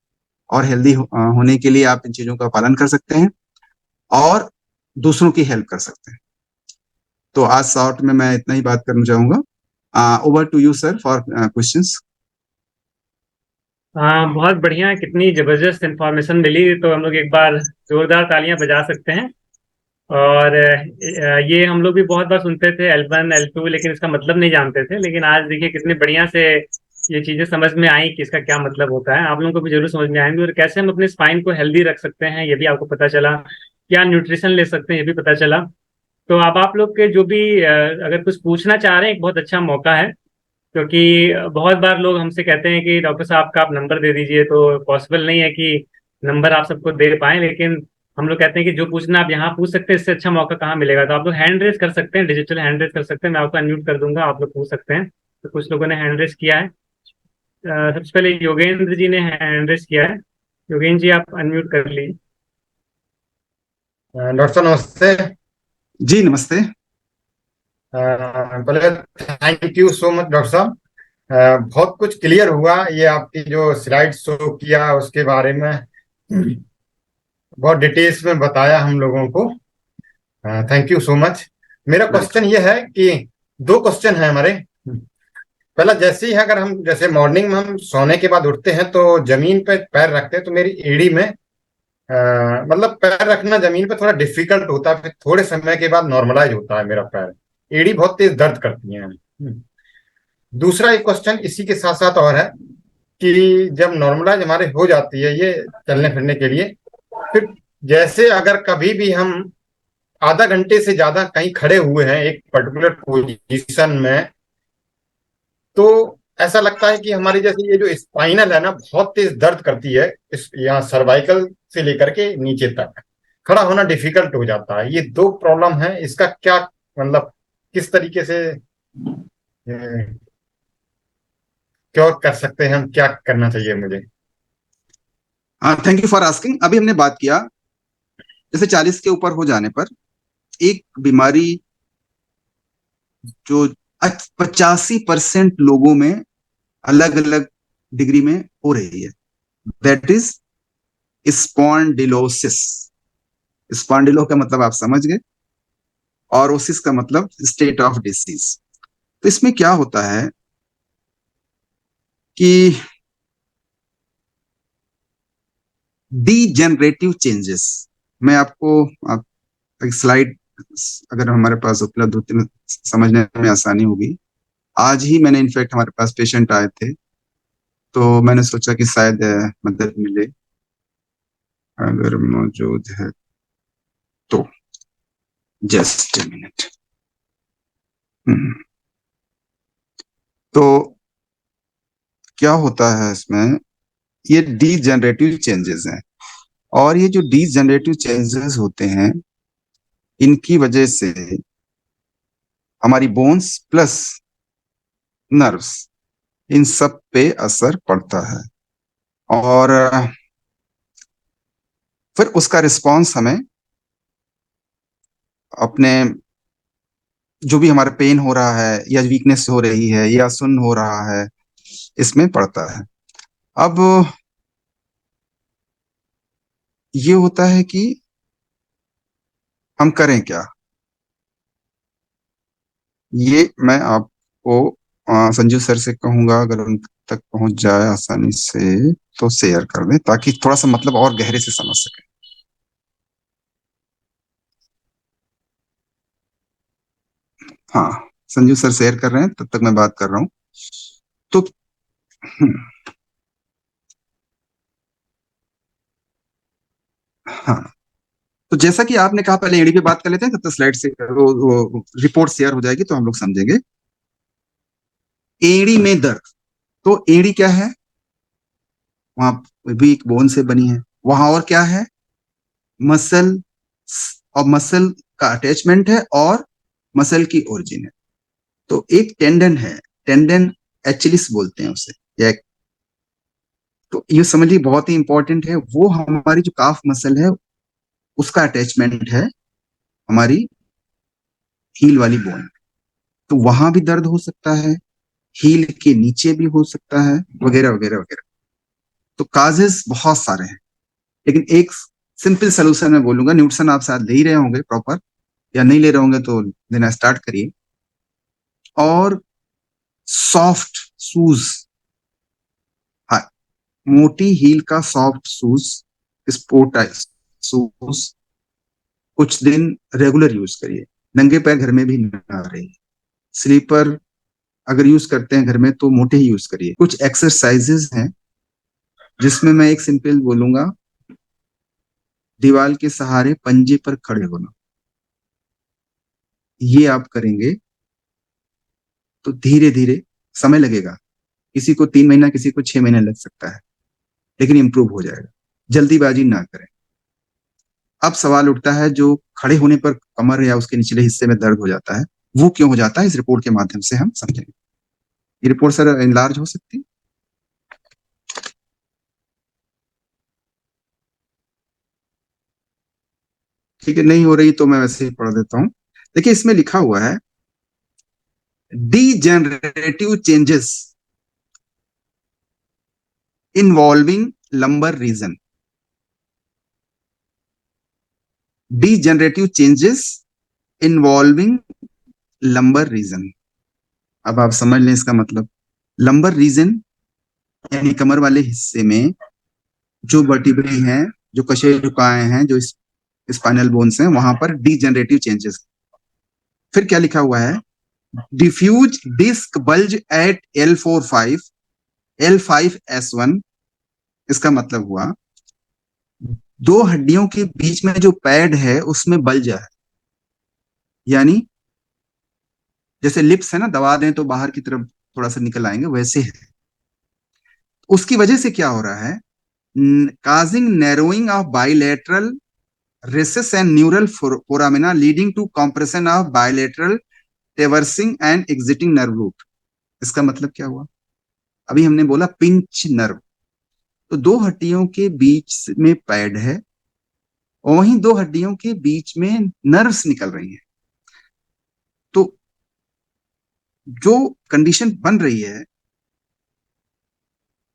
और हेल्दी होने के लिए आप इन चीजों का पालन कर सकते हैं और दूसरों की हेल्प कर सकते हैं। तो आज शॉर्ट में मैं इतना ही बात करना चाहूंगा। Over to you sir for questions. हाँ, बहुत बढ़िया, कितनी जबरदस्त इंफॉर्मेशन मिली, तो हम लोग एक बार जोरदार तालियां बजा सकते हैं। और ये हम लोग भी बहुत बार सुनते थे L1 L2, लेकिन इसका मतलब नहीं जानते थे। लेकिन आज देखिए कितने बढ़िया से ये चीजें समझ में आई कि इसका क्या मतलब होता है। आप लोगों को भी जरूर समझ में आएंगे, और कैसे हम अपने स्पाइन को हेल्दी रख सकते हैं ये भी आपको पता चला, क्या न्यूट्रिशन ले सकते हैं ये भी पता चला। तो अब आप लोग के जो भी अगर कुछ पूछना चाह रहे हैं, एक बहुत अच्छा मौका है। क्योंकि बहुत बार लोग हमसे कहते हैं कि डॉक्टर साहब का आप नंबर दे दीजिए, तो पॉसिबल नहीं है कि नंबर आप सबको दे पाएं, लेकिन हम लोग कहते हैं कि जो पूछना आप यहाँ पूछ सकते हैं, इससे अच्छा मौका कहाँ मिलेगा। तो आप लोग हैंड रेस कर सकते हैं, डिजिटल हैंड रेस कर सकते हैं, मैं आपको अनम्यूट कर दूंगा, आप लोग पूछ सकते हैं। तो कुछ लोगों ने हैंड रेस किया है। सबसे पहले योगेंद्र जी ने हैंड रेस किया है। योगेंद्र जी, आप अनम्यूट कर लीजिए। डॉक्टर साहब नमस्ते। जी नमस्ते। पहले thank you so much doctor साहब। बहुत कुछ क्लियर हुआ, ये आपकी जो स्लाइड शो किया उसके बारे में बहुत डिटेल्स में बताया हम लोगों को। Thank you so much. मेरा क्वेश्चन ये है कि दो क्वेश्चन है हमारे। पहला, जैसे ही अगर हम जैसे मॉर्निंग में हम सोने के बाद उठते हैं तो जमीन पे पैर रखते हैं तो मेरी एड़ी में मतलब पैर रखना जमीन पे थोड़ा डिफिकल्ट होता है, फिर थोड़े समय के बाद नॉर्मलाइज होता है मेरा पैर। एड़ी बहुत तेज दर्द करती है। दूसरा एक क्वेश्चन इसी के साथ साथ और है कि जब नॉर्मलाइज हमारे हो जाती है ये चलने फिरने के लिए, फिर जैसे अगर कभी भी हम आधा घंटे से ज्यादा कहीं खड़े हुए हैं एक पर्टिकुलर पोजीशन में, तो ऐसा लगता है कि हमारी जैसे ये जो स्पाइनल है ना बहुत तेज दर्द करती है, इस यहाँ सर्वाइकल से लेकर के नीचे तक खड़ा होना डिफिकल्ट हो जाता है। ये दो प्रॉब्लम है, इसका क्या मतलब किस तरीके से क्योर कर सकते हैं हम, क्या करना चाहिए मुझे? Thank you for asking. अभी हमने बात किया जैसे 40 के ऊपर हो जाने पर एक बीमारी जो 85% लोगों में अलग अलग डिग्री में हो रही है, दैट इज स्पॉन्डिलोसिस। स्पॉन्डिलो का मतलब आप समझ गए, और ओसिस का मतलब स्टेट ऑफ डिसीज। तो इसमें क्या होता है कि डीजेनरेटिव चेंजेस, मैं आपको आप एक स्लाइड अगर हमारे पास उपलब्ध होती है समझने में आसानी होगी। आज ही मैंने इनफैक्ट हमारे पास पेशेंट आए थे, तो मैंने सोचा कि शायद मदद मिले, अगर मौजूद है तो। Just a minute. तो क्या होता है इसमें, ये डीजेनरेटिव चेंजेस हैं, और ये जो डीजेनरेटिव चेंजेस होते हैं इनकी वजह से हमारी बोन्स प्लस नर्व्स इन सब पे असर पड़ता है, और फिर उसका रिस्पॉन्स हमें अपने जो भी हमारा पेन हो रहा है या वीकनेस हो रही है या सुन्न हो रहा है इसमें पड़ता है। अब ये होता है कि हम करें क्या, ये मैं आपको संजू सर से कहूंगा अगर उन तक पहुंच जाए आसानी से तो शेयर कर दें, ताकि थोड़ा सा मतलब और गहरे से समझ सके। हाँ, संजू सर शेयर कर रहे हैं, तब तक मैं बात कर रहा हूँ। तो हाँ, तो जैसा कि आपने कहा पहले एडी पे बात कर लेते हैं, तब तक स्लाइड से वो रिपोर्ट शेयर हो जाएगी तो हम लोग समझेंगे। एड़ी में दर्द, तो एड़ी क्या है, वहां भी एक बोन से बनी है, वहां और क्या है, मसल, और मसल का अटैचमेंट है और मसल की ओरिजिन है। तो एक टेंडन है, टेंडन एचिलिस बोलते हैं उसे, या तो ये समझिए बहुत ही इंपॉर्टेंट है। वो हमारी जो काफ मसल है उसका अटैचमेंट है हमारी हील वाली बोन। तो वहां भी दर्द हो सकता है, हील के नीचे भी हो सकता है, वगैरह वगैरह वगैरह। तो काजेस बहुत सारे हैं, लेकिन एक सिंपल सोल्यूशन मैं बोलूंगा, न्यूट्रिशन आप शायद ले ही रहे होंगे प्रॉपर, या नहीं ले रहे होंगे तो लेना स्टार्ट करिए। और सॉफ्ट शूज, हाँ, मोटी हील का सॉफ्ट शूज, स्पोर्ट शूज कुछ दिन रेगुलर यूज करिए। नंगे पैर घर में भी ना रहिए। स्लीपर अगर यूज करते हैं घर में तो मोटे ही यूज करिए। कुछ एक्सरसाइजेस हैं जिसमें मैं एक सिंपल बोलूंगा, दीवार के सहारे पंजे पर खड़े होना। ये आप करेंगे तो धीरे धीरे समय लगेगा, किसी को 3 महीना, किसी को 6 महीने लग सकता है, लेकिन इंप्रूव हो जाएगा। जल्दीबाजी ना करें। अब सवाल उठता है, जो खड़े होने पर कमर या उसके निचले हिस्से में दर्द हो जाता है, वो क्यों हो जाता है? इस रिपोर्ट के माध्यम से हम समझेंगे। ये रिपोर्ट सर इनलार्ज हो सकती है? ठीक है, नहीं हो रही तो मैं वैसे ही पढ़ देता हूँ। देखिए, इसमें लिखा हुआ है degenerative changes involving lumbar region. Degenerative changes involving lumbar region. अब आप समझ लें इसका मतलब। लंबर रीजन यानी कमर वाले हिस्से में जो वर्टिब्रे हैं, जो कशेरुकाएं हैं, जो स्पाइनल बोन्स हैं, वहां पर डीजनरेटिव चेंजेस। फिर क्या लिखा हुआ है? Diffuse disc bulge at L45 L5S1। इसका मतलब हुआ दो हड्डियों के बीच में जो पैड है उसमें बल्ज है, यानी जैसे लिप्स है ना, दबा दें तो बाहर की तरफ थोड़ा सा निकल आएंगे, वैसे है। उसकी वजह से क्या हो रहा है? Causing narrowing of bilateral recesses and neural foramina leading to compression of bilateral traversing and exiting nerve root. इसका मतलब क्या हुआ? अभी हमने बोला पिंच नर्व, तो दो हड्डियों के बीच में पैड है और वहीं दो हड्डियों के बीच में नर्व्स निकल रही हैं। तो जो कंडीशन बन रही है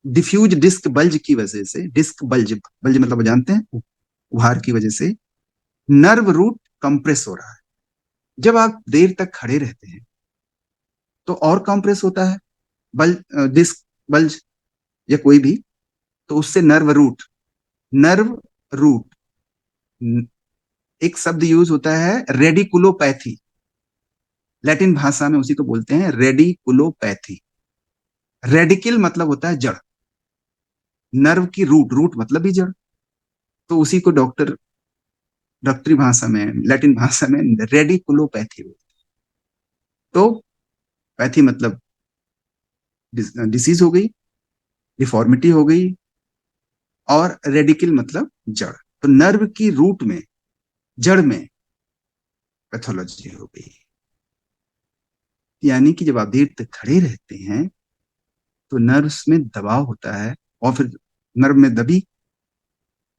डिफ्यूज डिस्क बल्ज की वजह से, डिस्क बल्ज, बल्ज मतलब जानते हैं, उभार की वजह से नर्व रूट कंप्रेस हो रहा है। जब आप देर तक खड़े रहते हैं तो और कंप्रेस होता है डिस्क बल्ज या कोई भी, तो उससे नर्व रूट, एक शब्द यूज होता है रेडिकुलोपैथी, लैटिन भाषा में उसी को बोलते हैं रेडिकुलोपैथी। रेडिकल मतलब होता है जड़, नर्व की रूट मतलब भी जड़, तो उसी को डॉक्टरी भाषा में, लैटिन भाषा में रेडिकुलोपैथी बोलते हैं। तो पैथी मतलब डिसीज हो गई, डिफॉर्मिटी हो गई, और रेडिकल मतलब जड़। तो नर्व की रूट में, जड़ में पैथोलॉजी हो गई। यानी कि जब आप देर तक खड़े रहते हैं तो नर्व्स में दबाव होता है, और फिर नर्व में दबी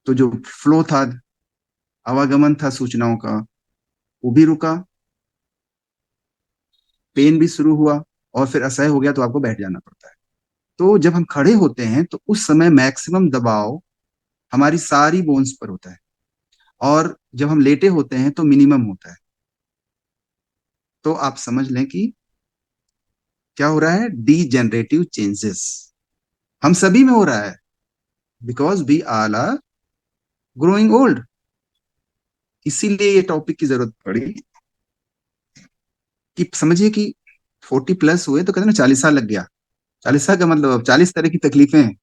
तो जो फ्लो था, आवागमन था सूचनाओं का, वो भी रुका, पेन भी शुरू हुआ, और फिर असह्य हो गया तो आपको बैठ जाना पड़ता है। तो जब हम खड़े होते हैं तो उस समय मैक्सिमम दबाव हमारी सारी बोन्स पर होता है, और जब हम लेटे होते हैं तो मिनिमम होता है। तो आप समझ लें कि क्या हो रहा है? डीजेनरेटिव चेंजेस हम सभी में हो रहा है, because we all are growing old. इसीलिए ये टॉपिक की जरूरत पड़ी कि समझिए कि 40+ हुए तो कहते हैं ना 40 साल लग गया। 40 साल का मतलब अब 40 तरह की तकलीफें हैं,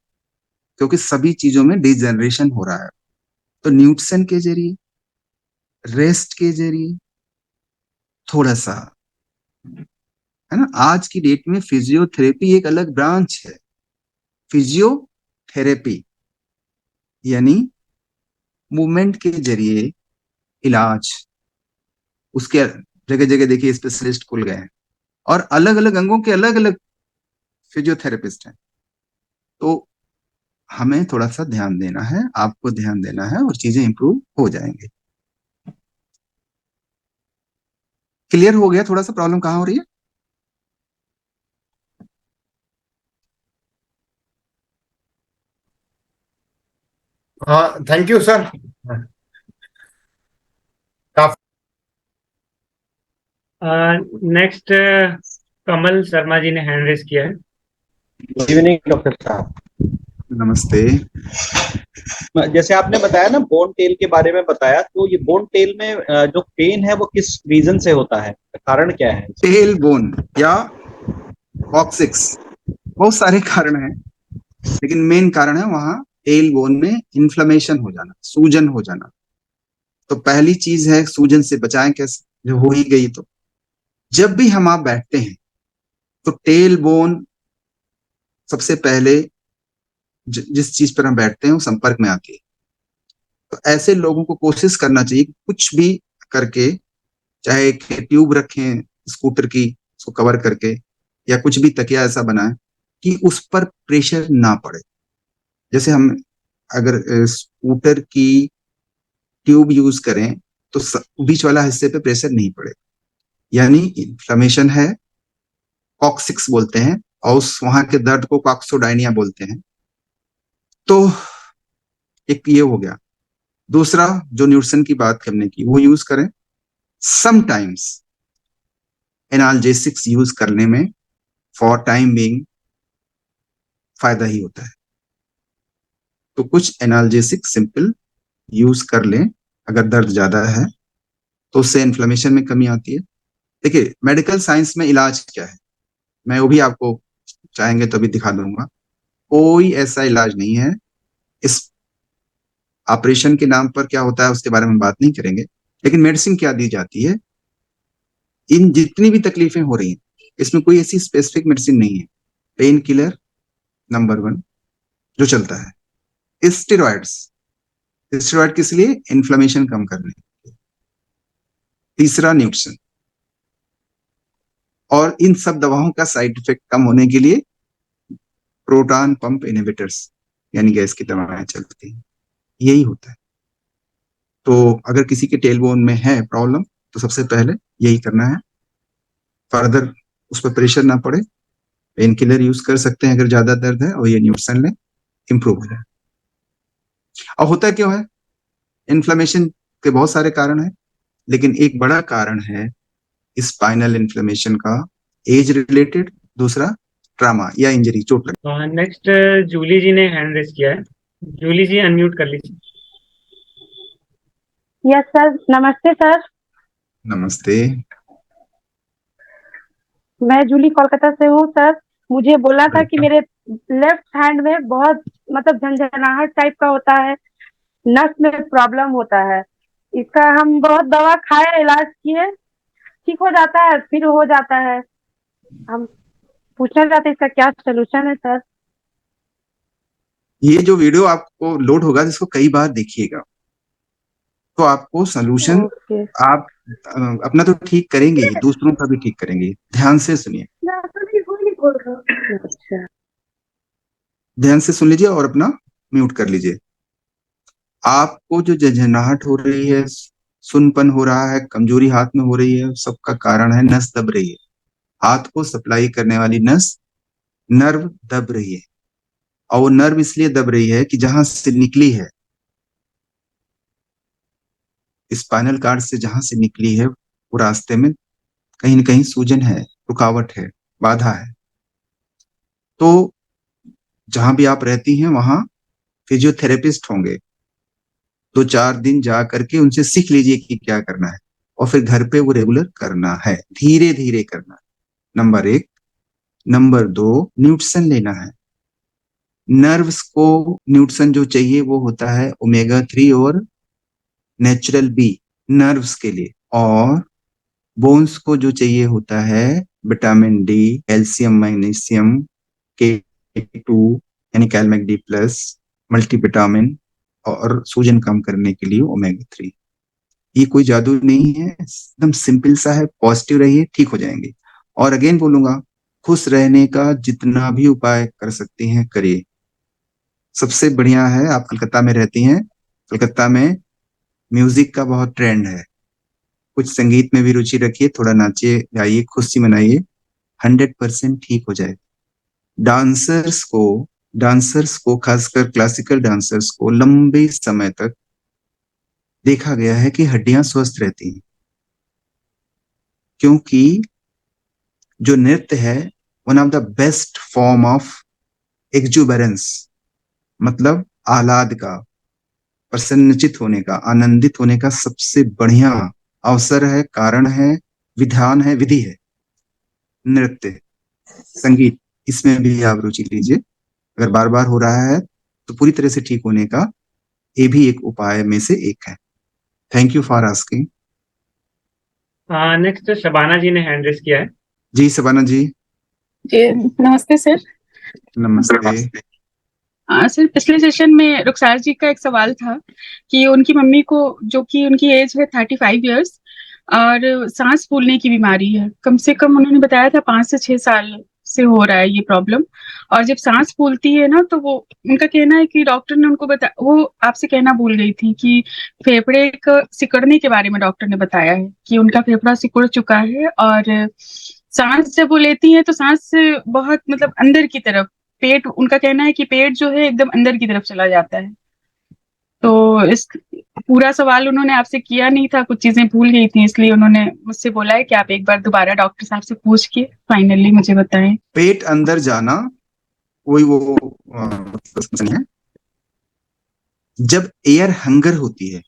क्योंकि सभी चीजों में डिजेनरेशन हो रहा है। तो न्यूट्रिशन के जरिए, रेस्ट के जरिए थोड़ा सा, है ना, आज की डेट में फिजियोथेरेपी एक अलग ब्रांच है। फिजियोथेरेपी यानी मूवमेंट के जरिए इलाज। उसके जगह जगह देखिए स्पेशलिस्ट खुल गए हैं, और अलग अलग अंगों के अलग अलग फिजियोथेरेपिस्ट हैं। तो हमें थोड़ा सा ध्यान देना है, आपको ध्यान देना है, और चीजें इंप्रूव हो जाएंगे। क्लियर हो गया थोड़ा सा प्रॉब्लम कहाँ हो रही है? हाँ, थैंक यू सर। काफी नेक्स्ट कमल शर्मा जी ने हैंड रेस किया है। गुड इवनिंग डॉक्टर साहब। नमस्ते। जैसे आपने बताया ना बोन टेल के बारे में बताया, तो ये बोन टेल में जो पेन है वो किस रीजन से होता है, कारण क्या है? टेल बोन या कॉक्सिक्स, बहुत सारे कारण हैं, लेकिन मेन कारण है वहां टेल बोन में इन्फ्लेमेशन हो जाना, सूजन हो जाना। तो पहली चीज है, सूजन से बचाएं कैसे? जो हो ही गई तो जब भी हम आप बैठते हैं तो टेल बोन सबसे पहले जिस चीज पर हम बैठते हैं वो संपर्क में आती है। तो ऐसे लोगों को कोशिश करना चाहिए कि कुछ भी करके, चाहे एक ट्यूब रखें स्कूटर की उसको कवर करके, या कुछ भी तकिया ऐसा बनाए कि उस पर प्रेशर ना पड़े। जैसे हम अगर स्कूटर की ट्यूब यूज करें तो बीच वाला हिस्से पे प्रेशर नहीं पड़े, यानी इन्फ्लेमेशन है, कॉक्सिक्स बोलते हैं, और उस वहां के दर्द को कॉक्सोडाइनिया बोलते हैं। तो एक ये हो गया। दूसरा, जो न्यूट्रिशन की बात करने की, वो यूज करें। समटाइम्स एनाल्जेसिक्स यूज करने में फॉर टाइम बीइंग फायदा ही होता है, तो कुछ एनाल्जेसिक सिंपल यूज कर लें अगर दर्द ज्यादा है, तो उससे इन्फ्लेमेशन में कमी आती है। देखिए, मेडिकल साइंस में इलाज क्या है, मैं वो भी आपको चाहेंगे तो अभी दिखा दूंगा। कोई ऐसा इलाज नहीं है। इस ऑपरेशन के नाम पर क्या होता है उसके बारे में बात नहीं करेंगे, लेकिन मेडिसिन क्या दी जाती है। इन जितनी भी तकलीफें हो रही हैं, इसमें कोई ऐसी स्पेसिफिक मेडिसिन नहीं है। पेन किलर नंबर 1 जो चलता है, स्टेरॉइड्स। स्टेरॉइड किस लिए? इन्फ्लेमेशन कम करने। तीसरा, न्यूट्रिशन। और इन सब दवाओं का साइड इफेक्ट कम होने के लिए प्रोटॉन पंप इनहिबिटर्स यानी गैस की दवाएं चलती हैं। यही होता है। तो अगर किसी के टेलबोन में है प्रॉब्लम, तो सबसे पहले यही करना है। फर्दर उस पर प्रेशर ना पड़े, पेन किलर यूज कर सकते हैं अगर ज्यादा दर्द है, और ये न्यूट्रिशन लें, इंप्रूव हो जाए। और होता क्यों है? इन्फ्लेमेशन के बहुत सारे कारण हैं, लेकिन एक बड़ा कारण है स्पाइनल इन्फ्लेमेशन का, एज रिलेटेड। दूसरा, ट्रामा या इंजरी, चोट लगी। नेक्स्ट जूली जी ने हैंड रेस किया है। जूली जी अनम्यूट कर लीजिए। यस सर, नमस्ते सर। नमस्ते। मैं जूली कोलकाता से हूँ सर। मुझे बोला था कि मेरे लेफ्ट हैंड में बहुत मतलब झंझनाहट टाइप का होता है, नस में प्रॉब्लम होता है। इसका हम बहुत दवा खाए, इलाज किए, ठीक हो जाता है, फिर हो जाता है। हम पूछना चाहते हैं इसका क्या सोल्यूशन है सर? ये जो वीडियो आपको लोड होगा, जिसको कई बार देखिएगा, तो आपको सोल्यूशन, ओके। आप अपना तो ठीक करेंगे ही, दूसरों का भी ठीक करेंगे। ध्यान से सुनिए, अच्छा। ध्यान से सुन लीजिए और अपना म्यूट कर लीजिए। आपको जो झंझनाहट हो रही है, सुनपन हो रहा है, कमजोरी हाथ में हो रही है, सबका कारण है नस दब रही है। हाथ को सप्लाई करने वाली नस, नर्व दब रही है। और वो नर्व इसलिए दब रही है कि जहां से निकली है, स्पाइनल कार्ड से जहां से निकली है, वो रास्ते में कहीं न कहीं सूजन है, रुकावट है, बाधा है। तो जहां भी आप रहती हैं वहां फिजियोथेरेपिस्ट होंगे। 2-4 दिन जा करके उनसे सीख लीजिए कि क्या करना है, और फिर घर पे वो रेगुलर करना है, धीरे धीरे करना है। नंबर 1। नंबर 2, न्यूट्रिशन लेना है। नर्व्स को न्यूट्रिशन जो चाहिए वो होता है ओमेगा 3 और नेचुरल बी, नर्व्स के लिए। और बोन्स को जो चाहिए होता है vitamin D, calcium, magnesium, K2 यानी कैलमैक D+, मल्टीविटामिन, और सूजन कम करने के लिए ओमेगा 3। ये कोई जादू नहीं है, एकदम सिंपल सा है। पॉजिटिव रहिए, ठीक हो जाएंगे। और अगेन बोलूंगा, खुश रहने का जितना भी उपाय कर सकते हैं करिए। सबसे बढ़िया है, आप कलकत्ता में रहती हैं, कलकत्ता में म्यूजिक का बहुत ट्रेंड है। कुछ संगीत में भी रुचि रखिए, थोड़ा नाचिए, गाइए, खुशी मनाइए, 100% ठीक हो जाए। डांसर्स को डांसर्स को खासकर क्लासिकल डांसर्स को लंबे समय तक देखा गया है कि हड्डियां स्वस्थ रहती हैं, क्योंकि जो नृत्य है, one of the best form of exuberance, मतलब आह्लाद का, प्रसन्नचित होने का, आनंदित होने का सबसे बढ़िया अवसर है, कारण है, विधान है, विधि है नृत्य, संगीत। इसमें भी आप रुचि लीजिए। अगर बार बार हो रहा है तो पूरी तरह से ठीक होने का ये भी एक उपाय में से एक है। Thank you for asking. Next Shabana ji ने हैंड रेस किया है। जी शबाना जी। जी नमस्ते सर। नमस्ते। सर पिछले सेशन में रुखसार जी का एक सवाल था कि उनकी मम्मी को, जो कि उनकी एज है 35 इयर्स, और सांस फूलने की बीमारी है, कम से कम उन्होंने बताया था 5 से 6 साल से हो रहा है ये प्रॉब्लम। और जब सांस फूलती है ना, तो वो, उनका कहना है कि डॉक्टर ने उनको वो आपसे कहना भूल गई थी कि फेफड़े का सिकुड़ने के बारे में डॉक्टर ने बताया है कि उनका फेफड़ा सिकुड़ चुका है, और सांस जब वो लेती है तो सांस बहुत मतलब अंदर की तरफ, पेट, उनका कहना है कि पेट जो है एकदम अंदर की तरफ चला जाता है। तो इस पूरा सवाल उन्होंने आपसे किया नहीं था, कुछ चीजें भूल गई थी, इसलिए उन्होंने मुझसे बोला है कि आप एक बार दोबारा डॉक्टर साहब से पूछ के फाइनली मुझे बताएं। पेट अंदर जाना कोई वो प्रश्न नहीं है। जब एयर हंगर होती है,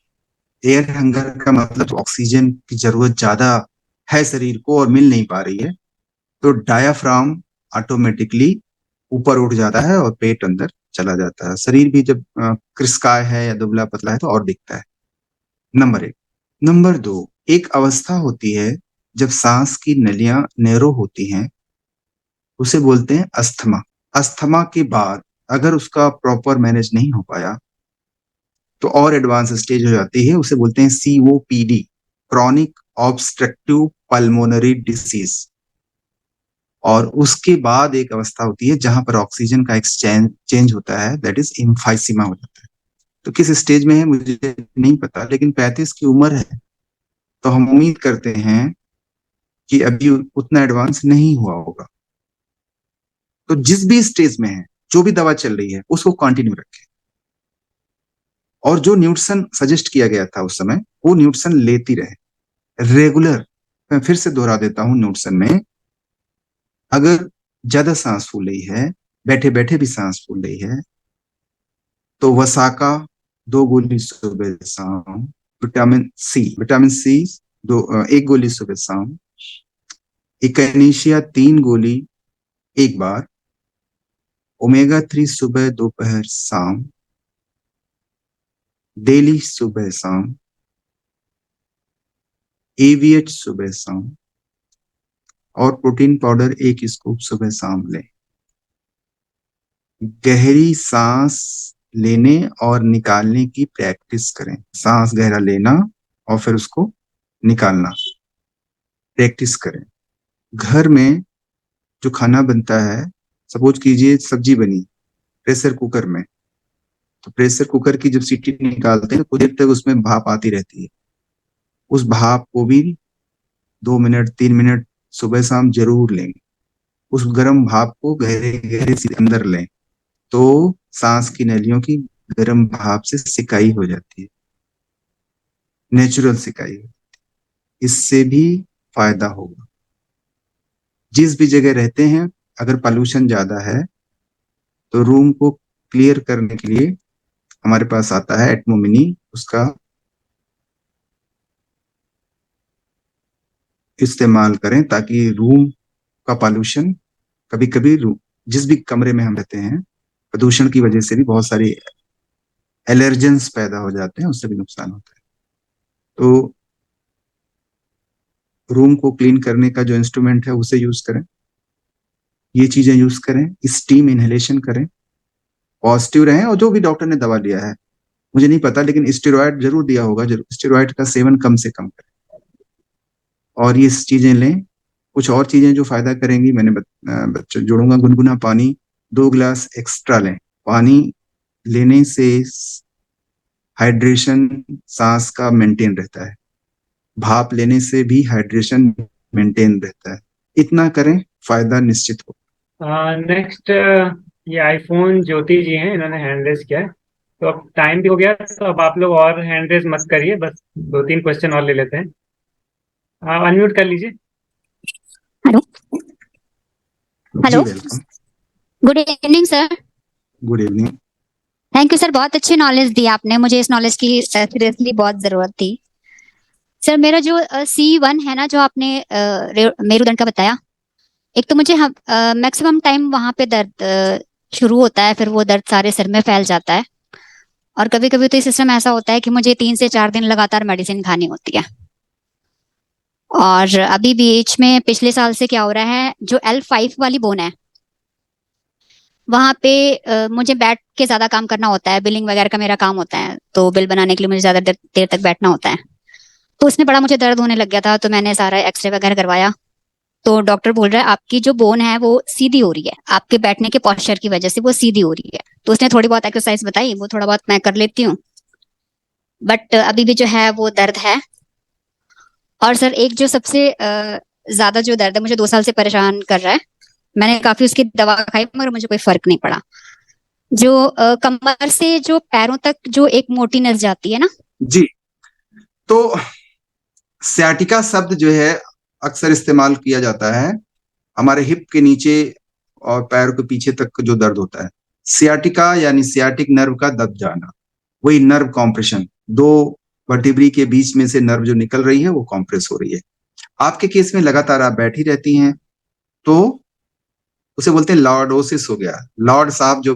एयर हंगर का मतलब ऑक्सीजन की जरूरत ज्यादा है शरीर को और मिल नहीं पा रही है, तो डायाफ्राम ऑटोमेटिकली ऊपर उठ जाता है और पेट अंदर चला जाता है। शरीर भी जब कृशकाय है या दुबला पतला है तो और दिखता है। नंबर 1। नंबर 2, एक अवस्था होती है जब सांस की नलियां नैरो होती हैं, उसे बोलते हैं अस्थमा। अस्थमा के बाद अगर उसका प्रॉपर मैनेज नहीं हो पाया तो और एडवांस स्टेज हो जाती है, उसे बोलते हैं COPD, chronic obstructive pulmonary disease. और उसके बाद एक अवस्था होती है जहां पर ऑक्सीजन का एक्सचेंज चेंज होता है, दैट इज इम्फाइसीमा हो जाता है। तो किस स्टेज में है मुझे नहीं पता, लेकिन 35 की उम्र है तो हम उम्मीद करते हैं कि अभी उतना एडवांस नहीं हुआ होगा। तो जिस भी स्टेज में है, जो भी दवा चल रही है उसको कंटिन्यू रखें। और जो न्यूट्रिशन सजेस्ट किया गया था उस समय, वो न्यूट्रिशन लेती रहे रेगुलर। मैं फिर से दोहरा देता हूं, न्यूट्रिशन में अगर ज्यादा सांस फूल रही है, बैठे बैठे भी सांस फूल रही है, तो वसाका 2 गोली सुबह शाम, विटामिन सी 1 गोली सुबह शाम, इकेनेशिया 3 गोली एक बार, ओमेगा 3 सुबह दोपहर शाम, डेली सुबह शाम, AVH सुबह शाम, और प्रोटीन पाउडर 1 स्कूप सुबह शाम लें। गहरी सांस लेने और निकालने की प्रैक्टिस करें। सांस गहरा लेना और फिर उसको निकालना प्रैक्टिस करें। घर में जो खाना बनता है, सपोज कीजिए सब्जी बनी प्रेशर कुकर में, तो प्रेशर कुकर की जब सीटी निकालते हैं तो कुछ देर तक उसमें भाप आती रहती है। उस भाप को भी 2 मिनट 3 मिनट सुबह शाम जरूर लें। उस गर्म भाप को गहरे गहरे से अंदर लें, तो सांस की नलियों की गर्म भाप से सिकाई हो जाती है, नेचुरल सिकाई। इससे भी फायदा होगा। जिस भी जगह रहते हैं, अगर पॉल्यूशन ज्यादा है तो रूम को क्लियर करने के लिए हमारे पास आता है एटमो मिनी, उसका इस्तेमाल करें ताकि रूम का पॉल्यूशन, कभी कभी जिस भी कमरे में हम रहते हैं, प्रदूषण की वजह से भी बहुत सारी एलर्जेंस पैदा हो जाते हैं, उससे भी नुकसान होता है। तो रूम को क्लीन करने का जो इंस्ट्रूमेंट है उसे यूज करें, ये चीजें यूज करें, स्टीम इनहेलेशन करें, पॉजिटिव रहें। और जो भी डॉक्टर ने दवा दिया है, मुझे नहीं पता, लेकिन स्टेरॉयड जरूर दिया होगा, जरूर स्टेरॉयड का सेवन कम से कम करें और ये चीजें लें। कुछ और चीजें जो फायदा करेंगी मैंने बच्चों जोड़ूंगा। गुनगुना पानी 2 गिलास एक्स्ट्रा लें। पानी लेने से हाइड्रेशन सांस का मेंटेन रहता है, भाप लेने से भी हाइड्रेशन मेंटेन रहता है। इतना करें, फायदा निश्चित हो। नेक्स्ट ये आईफोन ज्योति जी हैं, इन्होंने हैंड रेज किया है। तो अब टाइम भी हो गया, तो अब आप लोग और हैंड रेज मत करिए, बस 2-3 क्वेश्चन और ले लेते हैं। आप अनम्यूट कर लीजिए। हेलो हेलो, जी welcome. Good evening sir. Good evening. Thank you sir, बहुत अच्छी नॉलेज दी आपने मुझे। इस नॉलेज की सीरियसली बहुत जरूरत थी सर। मेरा जो C1 है ना, जो आपने मेरुदंड का बताया, एक तो मुझे मैक्सिमम टाइम वहां पे दर्द शुरू होता है, फिर वो दर्द सारे सिर में फैल जाता है, और कभी कभी तो ये सिस्टम ऐसा होता है कि मुझे 3 से 4 दिन लगातार मेडिसिन खानी होती है। और अभी बीच में पिछले साल से क्या हो रहा है, जो L5 वाली बोन है वहां पे मुझे बैठ के ज्यादा काम करना होता है, बिलिंग वगैरह का मेरा काम होता है, तो बिल बनाने के लिए मुझे ज्यादा देर तक बैठना होता है। तो उसमें बड़ा मुझे दर्द होने लग गया था, तो मैंने सारा एक्सरे वगैरह करवाया। तो डॉक्टर बोल रहा है आपकी जो बोन है वो सीधी हो रही है, आपके बैठने के पोस्चर की वजह से वो सीधी हो रही है। तो उसने थोड़ी बहुत एक्सरसाइज बताई, वो थोड़ा बहुत मैं कर लेती हूँ, बट अभी भी जो है वो दर्द है। और सर एक जो सबसे ज्यादा जो दर्द है मुझे 2 साल से परेशान कर रहा है, मैंने काफी उसकी दवा खाई मगर मुझे कोई फर्क नहीं पड़ा। जो कमर से जो पैरों तक जो एक मोटी नस जाती है ना। जी, तो सियाटिका शब्द जो है अक्सर इस्तेमाल किया जाता है हमारे हिप के नीचे और पैर के पीछे तक जो दर्द होता है। सियाटिका यानी सियाटिक नर्व का दब जाना, वही नर्व कॉम्प्रेशन, दो वर्टिब्री के बीच में से नर्व जो निकल रही है वो कॉम्प्रेस हो रही है। आपके केस में लगातार आप बैठी रहती हैं, तो उसे बोलते हैं लॉर्डोसिस हो गया। लॉर्ड साहब जो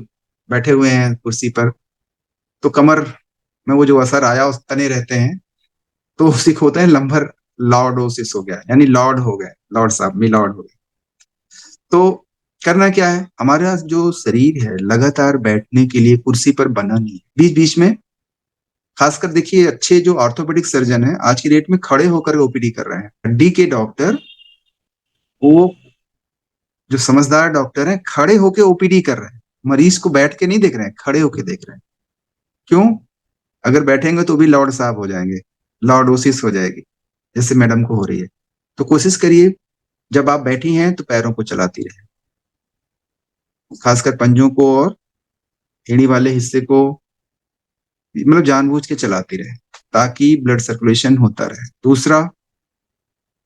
बैठे हुए हैं कुर्सी पर, तो कमर में वो जो असर आया उस तने रहते हैं, तो उसी को होता है लंबर लॉर्डोसिस हो गया, यानी लॉर्ड हो गए, लॉर्ड साहब मी लॉर्ड हो गए। तो करना क्या है, हमारा जो शरीर है लगातार बैठने के लिए कुर्सी पर बना नहीं है। बीच बीच में खासकर देखिए अच्छे जो ऑर्थोपेडिक सर्जन है आज की डेट में खड़े होकर ओपीडी कर रहे हैं। हड्डी के डॉक्टर, वो जो समझदार डॉक्टर हैं खड़े होके ओपीडी कर रहे हैं, मरीज को बैठ के नहीं देख रहे हैं, खड़े होके देख रहे हैं। क्यों? अगर बैठेंगे तो भी लॉर्ड साहब हो जाएंगे, लॉर्डोसिस हो जाएगी जैसे मैडम को हो रही है। तो कोशिश करिए जब आप बैठी हैं तो पैरों को चलाती रहे, खासकर पंजों को और एड़ी वाले हिस्से को, मतलब जानबूझ के चलाती रहे ताकि ब्लड सर्कुलेशन होता रहे। दूसरा,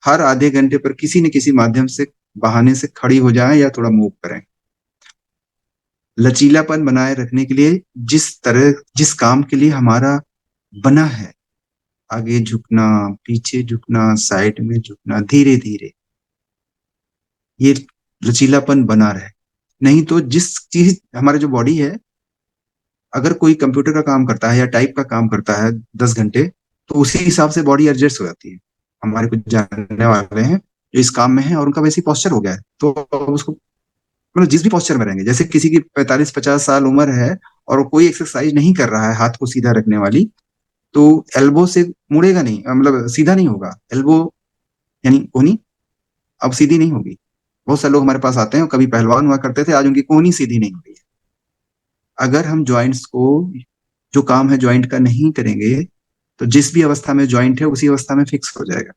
हर आधे घंटे पर किसी न किसी माध्यम से बहाने से खड़ी हो जाएं या थोड़ा मूव करें। लचीलापन बनाए रखने के लिए जिस काम के लिए हमारा बना है, आगे झुकना, पीछे झुकना, साइड में झुकना, धीरे धीरे ये लचीलापन बना रहे। नहीं तो जिस चीज हमारा जो बॉडी है, अगर कोई कंप्यूटर का काम करता है या टाइप का काम करता है 10 घंटे, तो उसी हिसाब से बॉडी एडजस्ट हो जाती है। हमारे कुछ जानने वाले हैं जो इस काम में है और उनका वैसे पोस्चर हो गया है, तो उसको मतलब जिस भी पोस्चर में रहेंगे, जैसे किसी की 45-50 साल उम्र है और कोई एक्सरसाइज नहीं कर रहा है हाथ को सीधा रखने वाली, तो एल्बो से मुड़ेगा नहीं, मतलब सीधा नहीं होगा एल्बो, यानी कोहनी अब सीधी नहीं होगी। बहुत सारे लोग हमारे पास आते हैं, कभी पहलवान हुआ करते थे, आज उनकी कोहनी सीधी नहीं हो रही है। अगर हम ज्वाइंट्स को, जो काम है ज्वाइंट का, नहीं करेंगे तो जिस भी अवस्था में ज्वाइंट है उसी अवस्था में फिक्स हो जाएगा।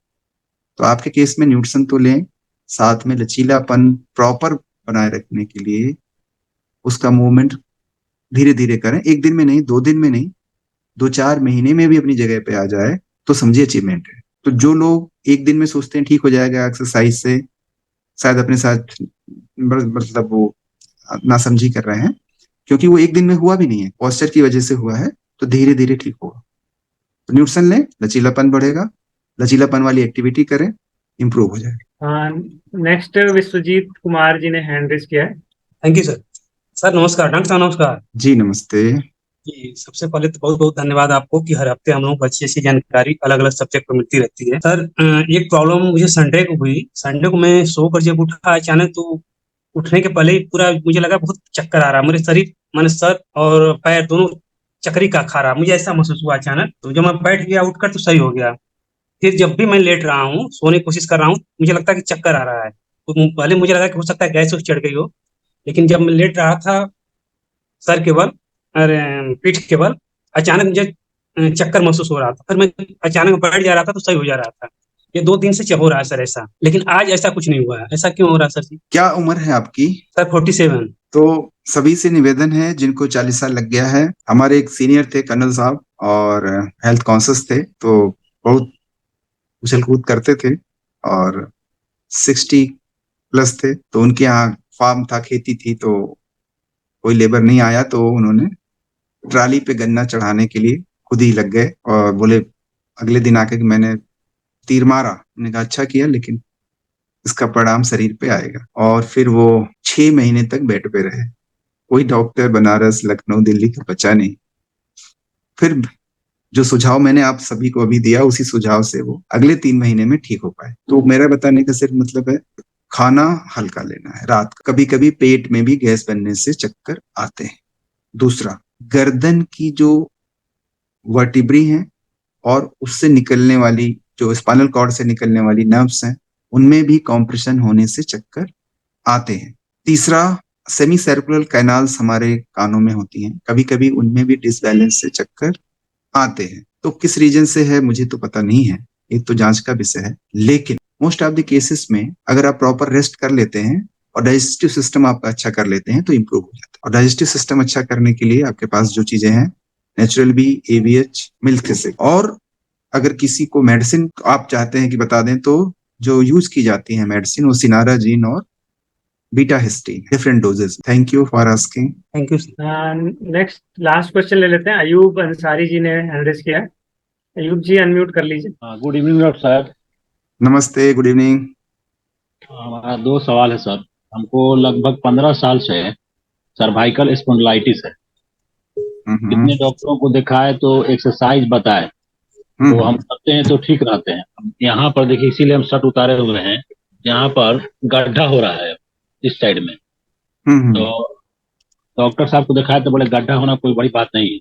तो आपके केस में न्यूट्रिशन तो लें, साथ में लचीलापन प्रॉपर बनाए रखने के लिए उसका मूवमेंट धीरे धीरे करें। एक दिन में नहीं, 2 दिन में नहीं, 2-4 महीने में भी अपनी जगह पे आ जाए तो समझिए अचीवमेंट है। तो जो लोग एक दिन में सोचते हैं ठीक हो जाएगा एक्सरसाइज से, शायद अपने साथ मतलब वो नासमझी कर रहे हैं, क्योंकि वो एक दिन में हुआ भी नहीं है, पॉस्चर की वजह से हुआ है। तो धीरे धीरे ठीक होगा। तो न्यूट्रिशन लें, लचीलापन बढ़ेगा, लचीलापन वाली एक्टिविटी करें, इंप्रूव हो जाएगा। नेक्स्ट विश्वजीत कुमार जी ने हैंड रेज किया है। Thank you sir. सर नमस्कार, डॉक्टर साहब नमस्कार जी। नमस्ते जी। सबसे पहले तो बहुत बहुत धन्यवाद आपको कि हर हफ्ते हम लोगों को अच्छी अच्छी जानकारी अलग अलग सब्जेक्ट पर मिलती रहती है। सर एक प्रॉब्लम मुझे संडे को हुई। संडे को मैं सो कर जब उठा अचानक, तो उठने के पहले ही पूरा मुझे लगा बहुत चक्कर आ रहा, मेरे शरीर मैंने सर और पैर दोनों चक्री का खा रहा, मुझे ऐसा महसूस हुआ अचानक। तो जब मैं बैठ गया उठकर तो सही हो गया। फिर जब भी मैं लेट रहा हूँ, सोने की कोशिश कर रहा हूँ, मुझे लगता है कि चक्कर आ रहा है। तो पहले मुझे लगा कि हो सकता है गैस उस चढ़ गई हो, लेकिन जब मैं लेट रहा था सर के बल और पीठ के बल, अचानक मुझे चक्कर महसूस हो रहा था। फिर मैं अचानक बैठ जा रहा था तो सही हो जा रहा था। ये 2 दिन से हो रहा है सर ऐसा, लेकिन आज ऐसा कुछ नहीं हुआ है। ऐसा क्यों हो रहा है सर जी? क्या उम्र है आपकी? सर 47। तो सभी से निवेदन है जिनको 40 साल लग गया है, हमारे एक सीनियर थे कर्नल साहब और हेल्थ कॉन्शियस थे, तो बहुत उछल कूद करते थे और 60+ थे। तो उनके यहाँ फार्म था, खेती थी, तो कोई लेबर नहीं आया, तो उन्होंने ट्राली पे गन्ना चढ़ाने के लिए खुद ही लग गए और बोले अगले दिन आके कि मैंने तीर मारा। मैंने कहा अच्छा किया, लेकिन इसका परिणाम शरीर पे आएगा। और फिर वो 6 महीने तक बेड पे रहे। कोई डॉक्टर बनारस, लखनऊ, दिल्ली का बचा नहीं। फिर जो सुझाव मैंने आप सभी को अभी दिया, उसी सुझाव से वो अगले 3 महीने में ठीक हो पाए। तो मेरा बताने का सिर्फ मतलब है, खाना हल्का लेना है। रात कभी कभी पेट में भी गैस बनने से चक्कर आते हैं। दूसरा, गर्दन की जो वर्टिब्री हैं और उससे निकलने वाली जो स्पाइनल कॉर्ड से निकलने वाली नर्व्स हैं, उनमें भी कॉम्प्रेशन होने से चक्कर आते हैं। तीसरा, सेमी सर्कुलर कैनाल्स हमारे कानों में होती हैं, कभी कभी उनमें भी डिसबैलेंस से चक्कर आते हैं। तो किस रीजन से है मुझे तो पता नहीं है, एक तो जांच का विषय है, लेकिन मोस्ट ऑफ द केसेस में अगर आप प्रॉपर रेस्ट कर लेते हैं और डाइजेस्टिव सिस्टम आपका अच्छा कर लेते हैं तो इंप्रूव हो जाता है। और डाइजेस्टिव सिस्टम अच्छा करने के लिए आपके पास जो चीजें हैं, नेचुरल बी, ABH, मिल्क से। और अगर किसी को मेडिसिन आप चाहते हैं कि बता दें, तो जो यूज की जाती है मेडिसिन वो सिनाराजीन और betahistine, different doses. Thank you for asking. Thank you. Next last question ले लेते हैं। अयूब अंसारी जी ने हैंड रेज किया है। अयूब जी अनम्यूट कर लीजिए। गुड इवनिंग डॉक्टर साहब। नमस्ते, गुड इवनिंग। हमारा 2 सवाल है सर। हमको लगभग 15 साल से सर्वाइकल स्पॉन्डिलाइटिस है। कितने डॉक्टरों को दिखाए तो एक्सरसाइज बताए तो हम करते हैं तो ठीक रहते हैं। अब यहाँ पर देखिए, इसीलिए हम शर्ट उतारे हुए हैं, यहाँ पर गड्ढा हो रहा है इस साइड में। तो डॉक्टर साहब को दिखाए तो बोले गड्ढा होना कोई बड़ी बात नहीं है,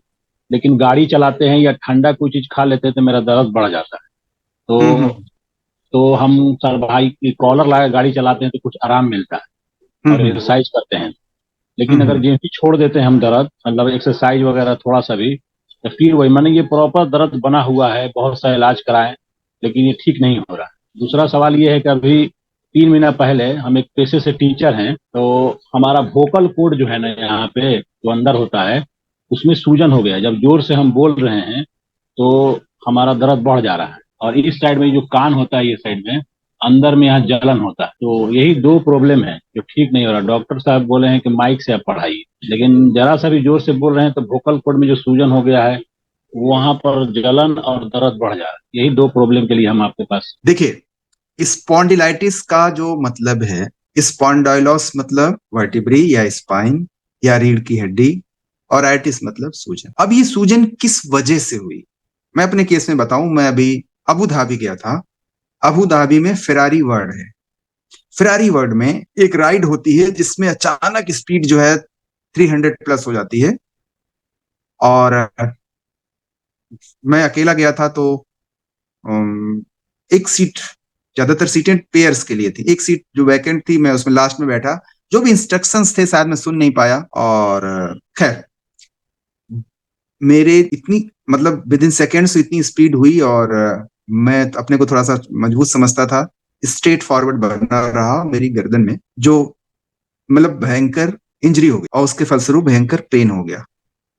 लेकिन गाड़ी चलाते हैं या ठंडा कोई चीज खा लेते हैं तो मेरा दर्द बढ़ जाता है। तो हम सर्वाइकल कॉलर लगा गाड़ी चलाते हैं तो कुछ आराम मिलता है और एक्सरसाइज करते हैं। लेकिन अगर जैसे ही छोड़ देते हैं हम दर्द, मतलब एक्सरसाइज वगैरह थोड़ा सा भी, तो फिर वही माने ये प्रॉपर दर्द बना हुआ है, बहुत सा इलाज कराएं लेकिन ये ठीक नहीं हो रहा। दूसरा सवाल ये है कि अभी 3 महीना पहले हम एक पेशे से टीचर हैं, तो हमारा वोकल कोड जो है ना यहाँ पे जो अंदर होता है उसमें सूजन हो गया। जब जोर से हम बोल रहे हैं तो हमारा दर्द बढ़ जा रहा है, और इस साइड में जो कान होता है ये साइड में अंदर में यहाँ जलन होता है। तो यही 2 प्रॉब्लम है जो ठीक नहीं हो रहा। डॉक्टर साहब बोले हैं कि माइक से आप पढ़ाइए, लेकिन जरा सा भी जोर से बोल रहे हैं तो वोकल कॉर्ड में जो सूजन हो गया है वहां पर जलन और दर्द बढ़ जा रहा है। यही 2 प्रॉब्लम के लिए हम आपके पास। देखिए, स्पॉन्डिलाइटिस का जो मतलब है, स्पॉन्डाइलोस मतलब वर्टिब्री या स्पाइन या रीढ़ की हड्डी, और आइटिस मतलब सूजन। अब ये सूजन किस वजह से हुई, मैं अपने केस में बताऊं। मैं अभी अबू धाबी गया था। अबू धाबी में फेरारी वर्ल्ड है। फेरारी वर्ल्ड में एक राइड होती है जिसमें अचानक स्पीड जो है 300 प्लस हो जाती है। और मैं अकेला गया था, तो एक सीट, ज्यादातर सीटें पेयर्स के लिए थी, एक सीट जो वैकेंट थी मैं उसमें लास्ट में बैठा। जो भी इंस्ट्रक्शंस थे शायद मैं सुन नहीं पाया, और खैर मेरे इतनी मतलब विद इन सेकेंड्स इतनी स्पीड हुई, और मैं अपने को थोड़ा सा मजबूत समझता था, स्ट्रेट फॉरवर्ड बना रहा मेरी गर्दन में, जो मतलब भयंकर इंजरी हो गई और उसके फलस्वरूप भयंकर पेन हो गया।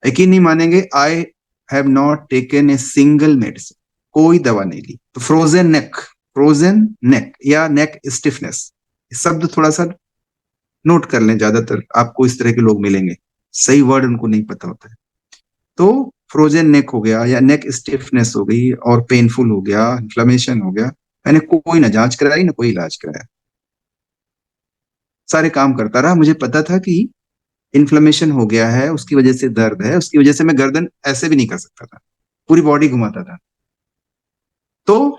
यकीन नहीं मानेंगे, I have not taken a single medicine, कोई दवा नहीं ली। तो फ्रोजन नेक या नेक स्टिफनेस, शब्द थोड़ा सा नोट कर लें, ज्यादातर आपको इस तरह के लोग मिलेंगे, सही वर्ड उनको नहीं पता होता है। तो फ्रोजन नेक हो गया या नेक स्टिफनेस हो गई और पेनफुल हो गया, इन्फ्लेमेशन हो गया। मैंने कोई ना जांच कराई ना कोई इलाज कराया, सारे काम करता रहा। मुझे पता था कि इन्फ्लेमेशन हो गया है, उसकी वजह से दर्द है, उसकी वजह से मैं गर्दन ऐसे भी नहीं कर सकता था, पूरी बॉडी घुमाता था। तो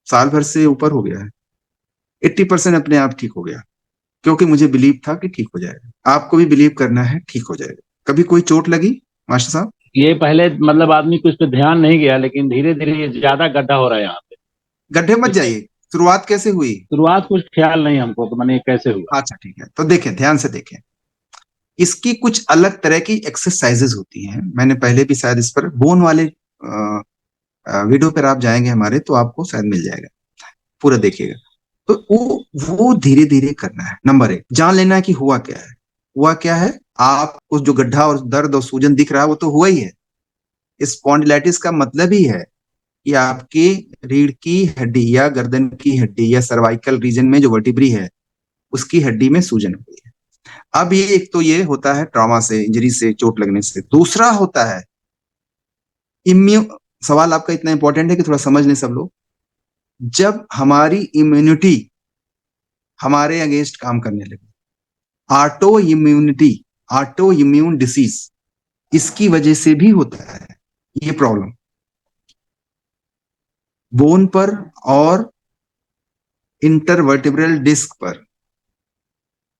साल भर से ऊपर हो गया है, 80% अपने आप ठीक हो गया, क्योंकि मुझे बिलीव था कि ठीक हो जाएगा। आपको भी बिलीव करना है, ठीक हो जाएगा। कभी कोई चोट लगी मास्टर साहब? ये पहले मतलब आदमी को इस पे ध्यान नहीं गया, लेकिन धीरे धीरे ये ज्यादा गड्ढा हो रहा है यहाँ पे। गड्ढे मत जाइए। शुरुआत कैसे हुई? शुरुआत कुछ ख्याल नहीं हमको तो मैंने कैसे हुआ। अच्छा ठीक है, तो देखें, ध्यान से देखें। इसकी कुछ अलग तरह की एक्सरसाइजेज होती हैं, मैंने पहले भी शायद इस पर बोन वाले वीडियो पर आप जाएंगे हमारे तो आपको शायद मिल जाएगा, पूरा देखिएगा। तो वो धीरे धीरे करना है। नंबर 1 जान लेना है कि हुआ क्या है। हुआ क्या है, आपको जो गड्ढा और दर्द और सूजन दिख रहा है वो तो हुआ ही है। स्पॉन्डिलाइटिस का मतलब ही है कि आपकी रीढ़ की हड्डी या गर्दन की हड्डी या सर्वाइकल रीजन में जो वर्टिब्री है उसकी हड्डी में सूजन हुई है। अब ये एक तो ये होता है ट्रॉमा से, इंजरी से, चोट लगने से। दूसरा होता है इम्यून। सवाल आपका इतना इंपॉर्टेंट है कि थोड़ा समझ लें सब लोग। जब हमारी इम्यूनिटी हमारे अगेंस्ट काम करने लगे, ऑटो इम्यून डिसीज, इसकी वजह से भी होता है ये प्रॉब्लम। बोन पर और इंटरवर्टिब्रल डिस्क पर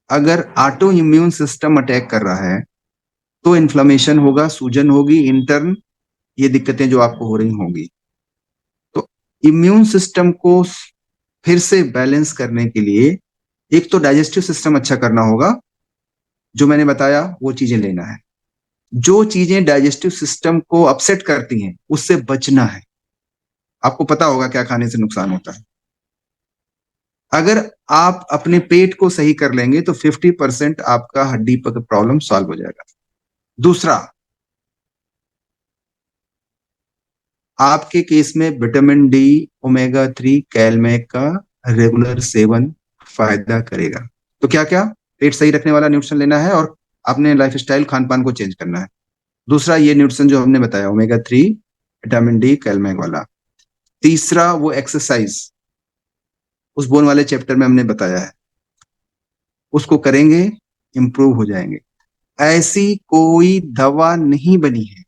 अगर ऑटो इम्यून सिस्टम अटैक कर रहा है तो इन्फ्लेमेशन होगा, सूजन होगी इंटर्न, ये दिक्कतें जो आपको हो रही होंगी। तो इम्यून सिस्टम को फिर से बैलेंस करने के लिए एक तो डाइजेस्टिव सिस्टम अच्छा करना होगा, जो मैंने बताया वो चीजें लेना है। जो चीजें डाइजेस्टिव सिस्टम को अपसेट करती हैं उससे बचना है। आपको पता होगा क्या खाने से नुकसान होता है। अगर आप अपने पेट को सही कर लेंगे तो 50% आपका हड्डी पर प्रॉब्लम सॉल्व हो जाएगा। दूसरा, आपके केस में विटामिन डी, ओमेगा 3, कैलमैक का रेगुलर सेवन फायदा करेगा। तो क्या क्या पेट सही रखने वाला न्यूट्रिशन लेना है और अपने लाइफस्टाइल खान पान को चेंज करना है। दूसरा, ये न्यूट्रिशन जो हमने बताया ओमेगा 3, विटामिन डी, कैलमैक वाला। तीसरा, वो एक्सरसाइज उस बोन वाले चैप्टर में हमने बताया है, उसको करेंगे इंप्रूव हो जाएंगे। ऐसी कोई दवा नहीं बनी है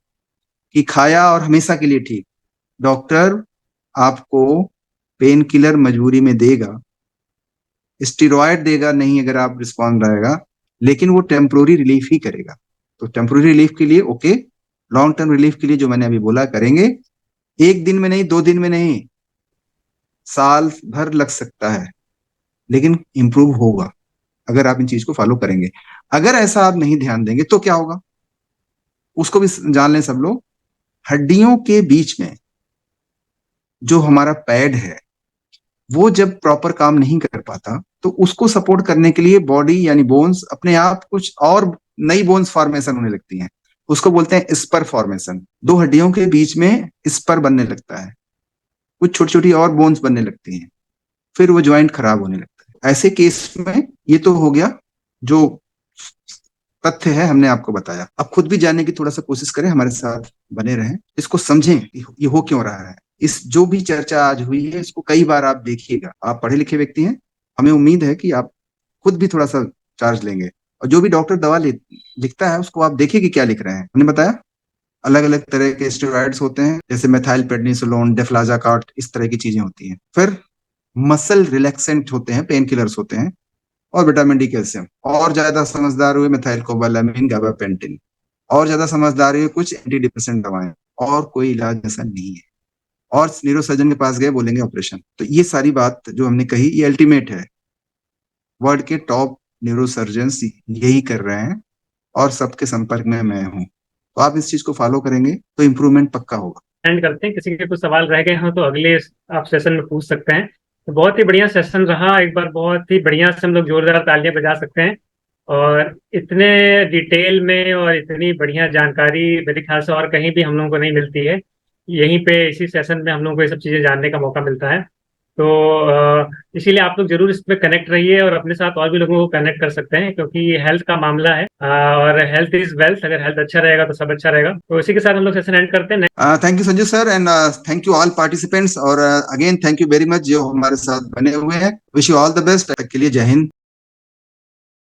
कि खाया और हमेशा के लिए ठीक। डॉक्टर आपको पेन किलर मजबूरी में देगा, स्टेरॉयड देगा नहीं अगर आप रिस्पॉन्स रहेगा, लेकिन वो टेम्पोररी रिलीफ ही करेगा। तो टेम्पोररी रिलीफ के लिए ओके, लॉन्ग टर्म रिलीफ के लिए जो मैंने अभी बोला करेंगे। एक दिन में नहीं, 2 दिन में नहीं, साल भर लग सकता है, लेकिन इंप्रूव होगा अगर आप इन चीज को फॉलो करेंगे। अगर ऐसा आप नहीं ध्यान देंगे तो क्या होगा, उसको भी जान लें सब लोग। हड्डियों के बीच में जो हमारा पैड है वो जब प्रॉपर काम नहीं कर पाता तो उसको सपोर्ट करने के लिए बॉडी यानी बोन्स अपने आप कुछ और नई बोन्स फॉर्मेशन होने लगती हैं। उसको बोलते हैं स्पर फॉर्मेशन। 2 हड्डियों के बीच में स्पर बनने लगता है, कुछ छोटी छोटी और बोन्स बनने लगती हैं, फिर वो ज्वाइंट खराब होने लगता है। ऐसे केस में ये तो हो गया जो तथ्य है हमने आपको बताया। अब खुद भी जानने की थोड़ा सा कोशिश करें, हमारे साथ बने रहें, इसको समझें ये हो क्यों रहा है। इस जो भी चर्चा आज हुई है इसको कई बार आप देखिएगा। आप पढ़े लिखे व्यक्ति हैं, हमें उम्मीद है कि आप खुद भी थोड़ा सा चार्ज लेंगे, और जो भी डॉक्टर दवा लिखता है उसको आप देखिए कि क्या लिख रहे हैं। हमने बताया अलग अलग तरह के स्टेरॉइड्स होते हैं, जैसे मेथाइल प्रेडनिसोलोन, डेफ्लाजाकार्ट, इस तरह की चीजें होती हैं। फिर मसल रिलैक्सेंट होते हैं, पेन किलर्स होते हैं, और विटामिन डी, कैल्शियम। और ज्यादा समझदार हुए मेथाइल कोबालामिन, गाबापेंटिन। और ज्यादा समझदार हुए कुछ एंटी डिप्रेसेंट दवाएं। और कोई इलाज ऐसा नहीं है। और न्यूरोसर्जन के पास गए बोलेंगे ऑपरेशन। तो ये सारी बात जो हमने कही ये अल्टीमेट है। वर्ल्ड के टॉप न्यूरोसर्जन्स यही कर रहे हैं और सबके संपर्क में मैं हूँ। तो आप इस चीज को फॉलो करेंगे तो इम्प्रूवमेंट पक्का होगा। एंड करते हैं, किसी के कुछ सवाल रह गए हो तो अगले आप सेशन में पूछ सकते हैं। तो बहुत ही बढ़िया सेशन रहा, एक बार बहुत ही बढ़िया से हम लोग जोरदार तालियां बजा सकते हैं। और इतने डिटेल में और इतनी बढ़िया जानकारी मेरे ख्याल से और कहीं भी हम लोगों को नहीं मिलती है। यहीं पे इसी सेशन में हम लोगों को ये सब चीज़ें जानने का मौका मिलता है। तो इसीलिए आप लोग जरूर इसमें कनेक्ट रहिए और अपने साथ और भी लोगों को कनेक्ट कर सकते हैं, क्योंकि ये हेल्थ का मामला है और हेल्थ इज वेल्थ। अगर हेल्थ अच्छा रहेगा तो सब अच्छा रहेगा। तो इसी के साथ हम लोग सेशन एंड करते हैं। Thank you Sanju sir, and thank you all participants, और again thank you very much जो हमारे साथ बने हुए हैं। Wish you all the best. के लिए जय हिंद।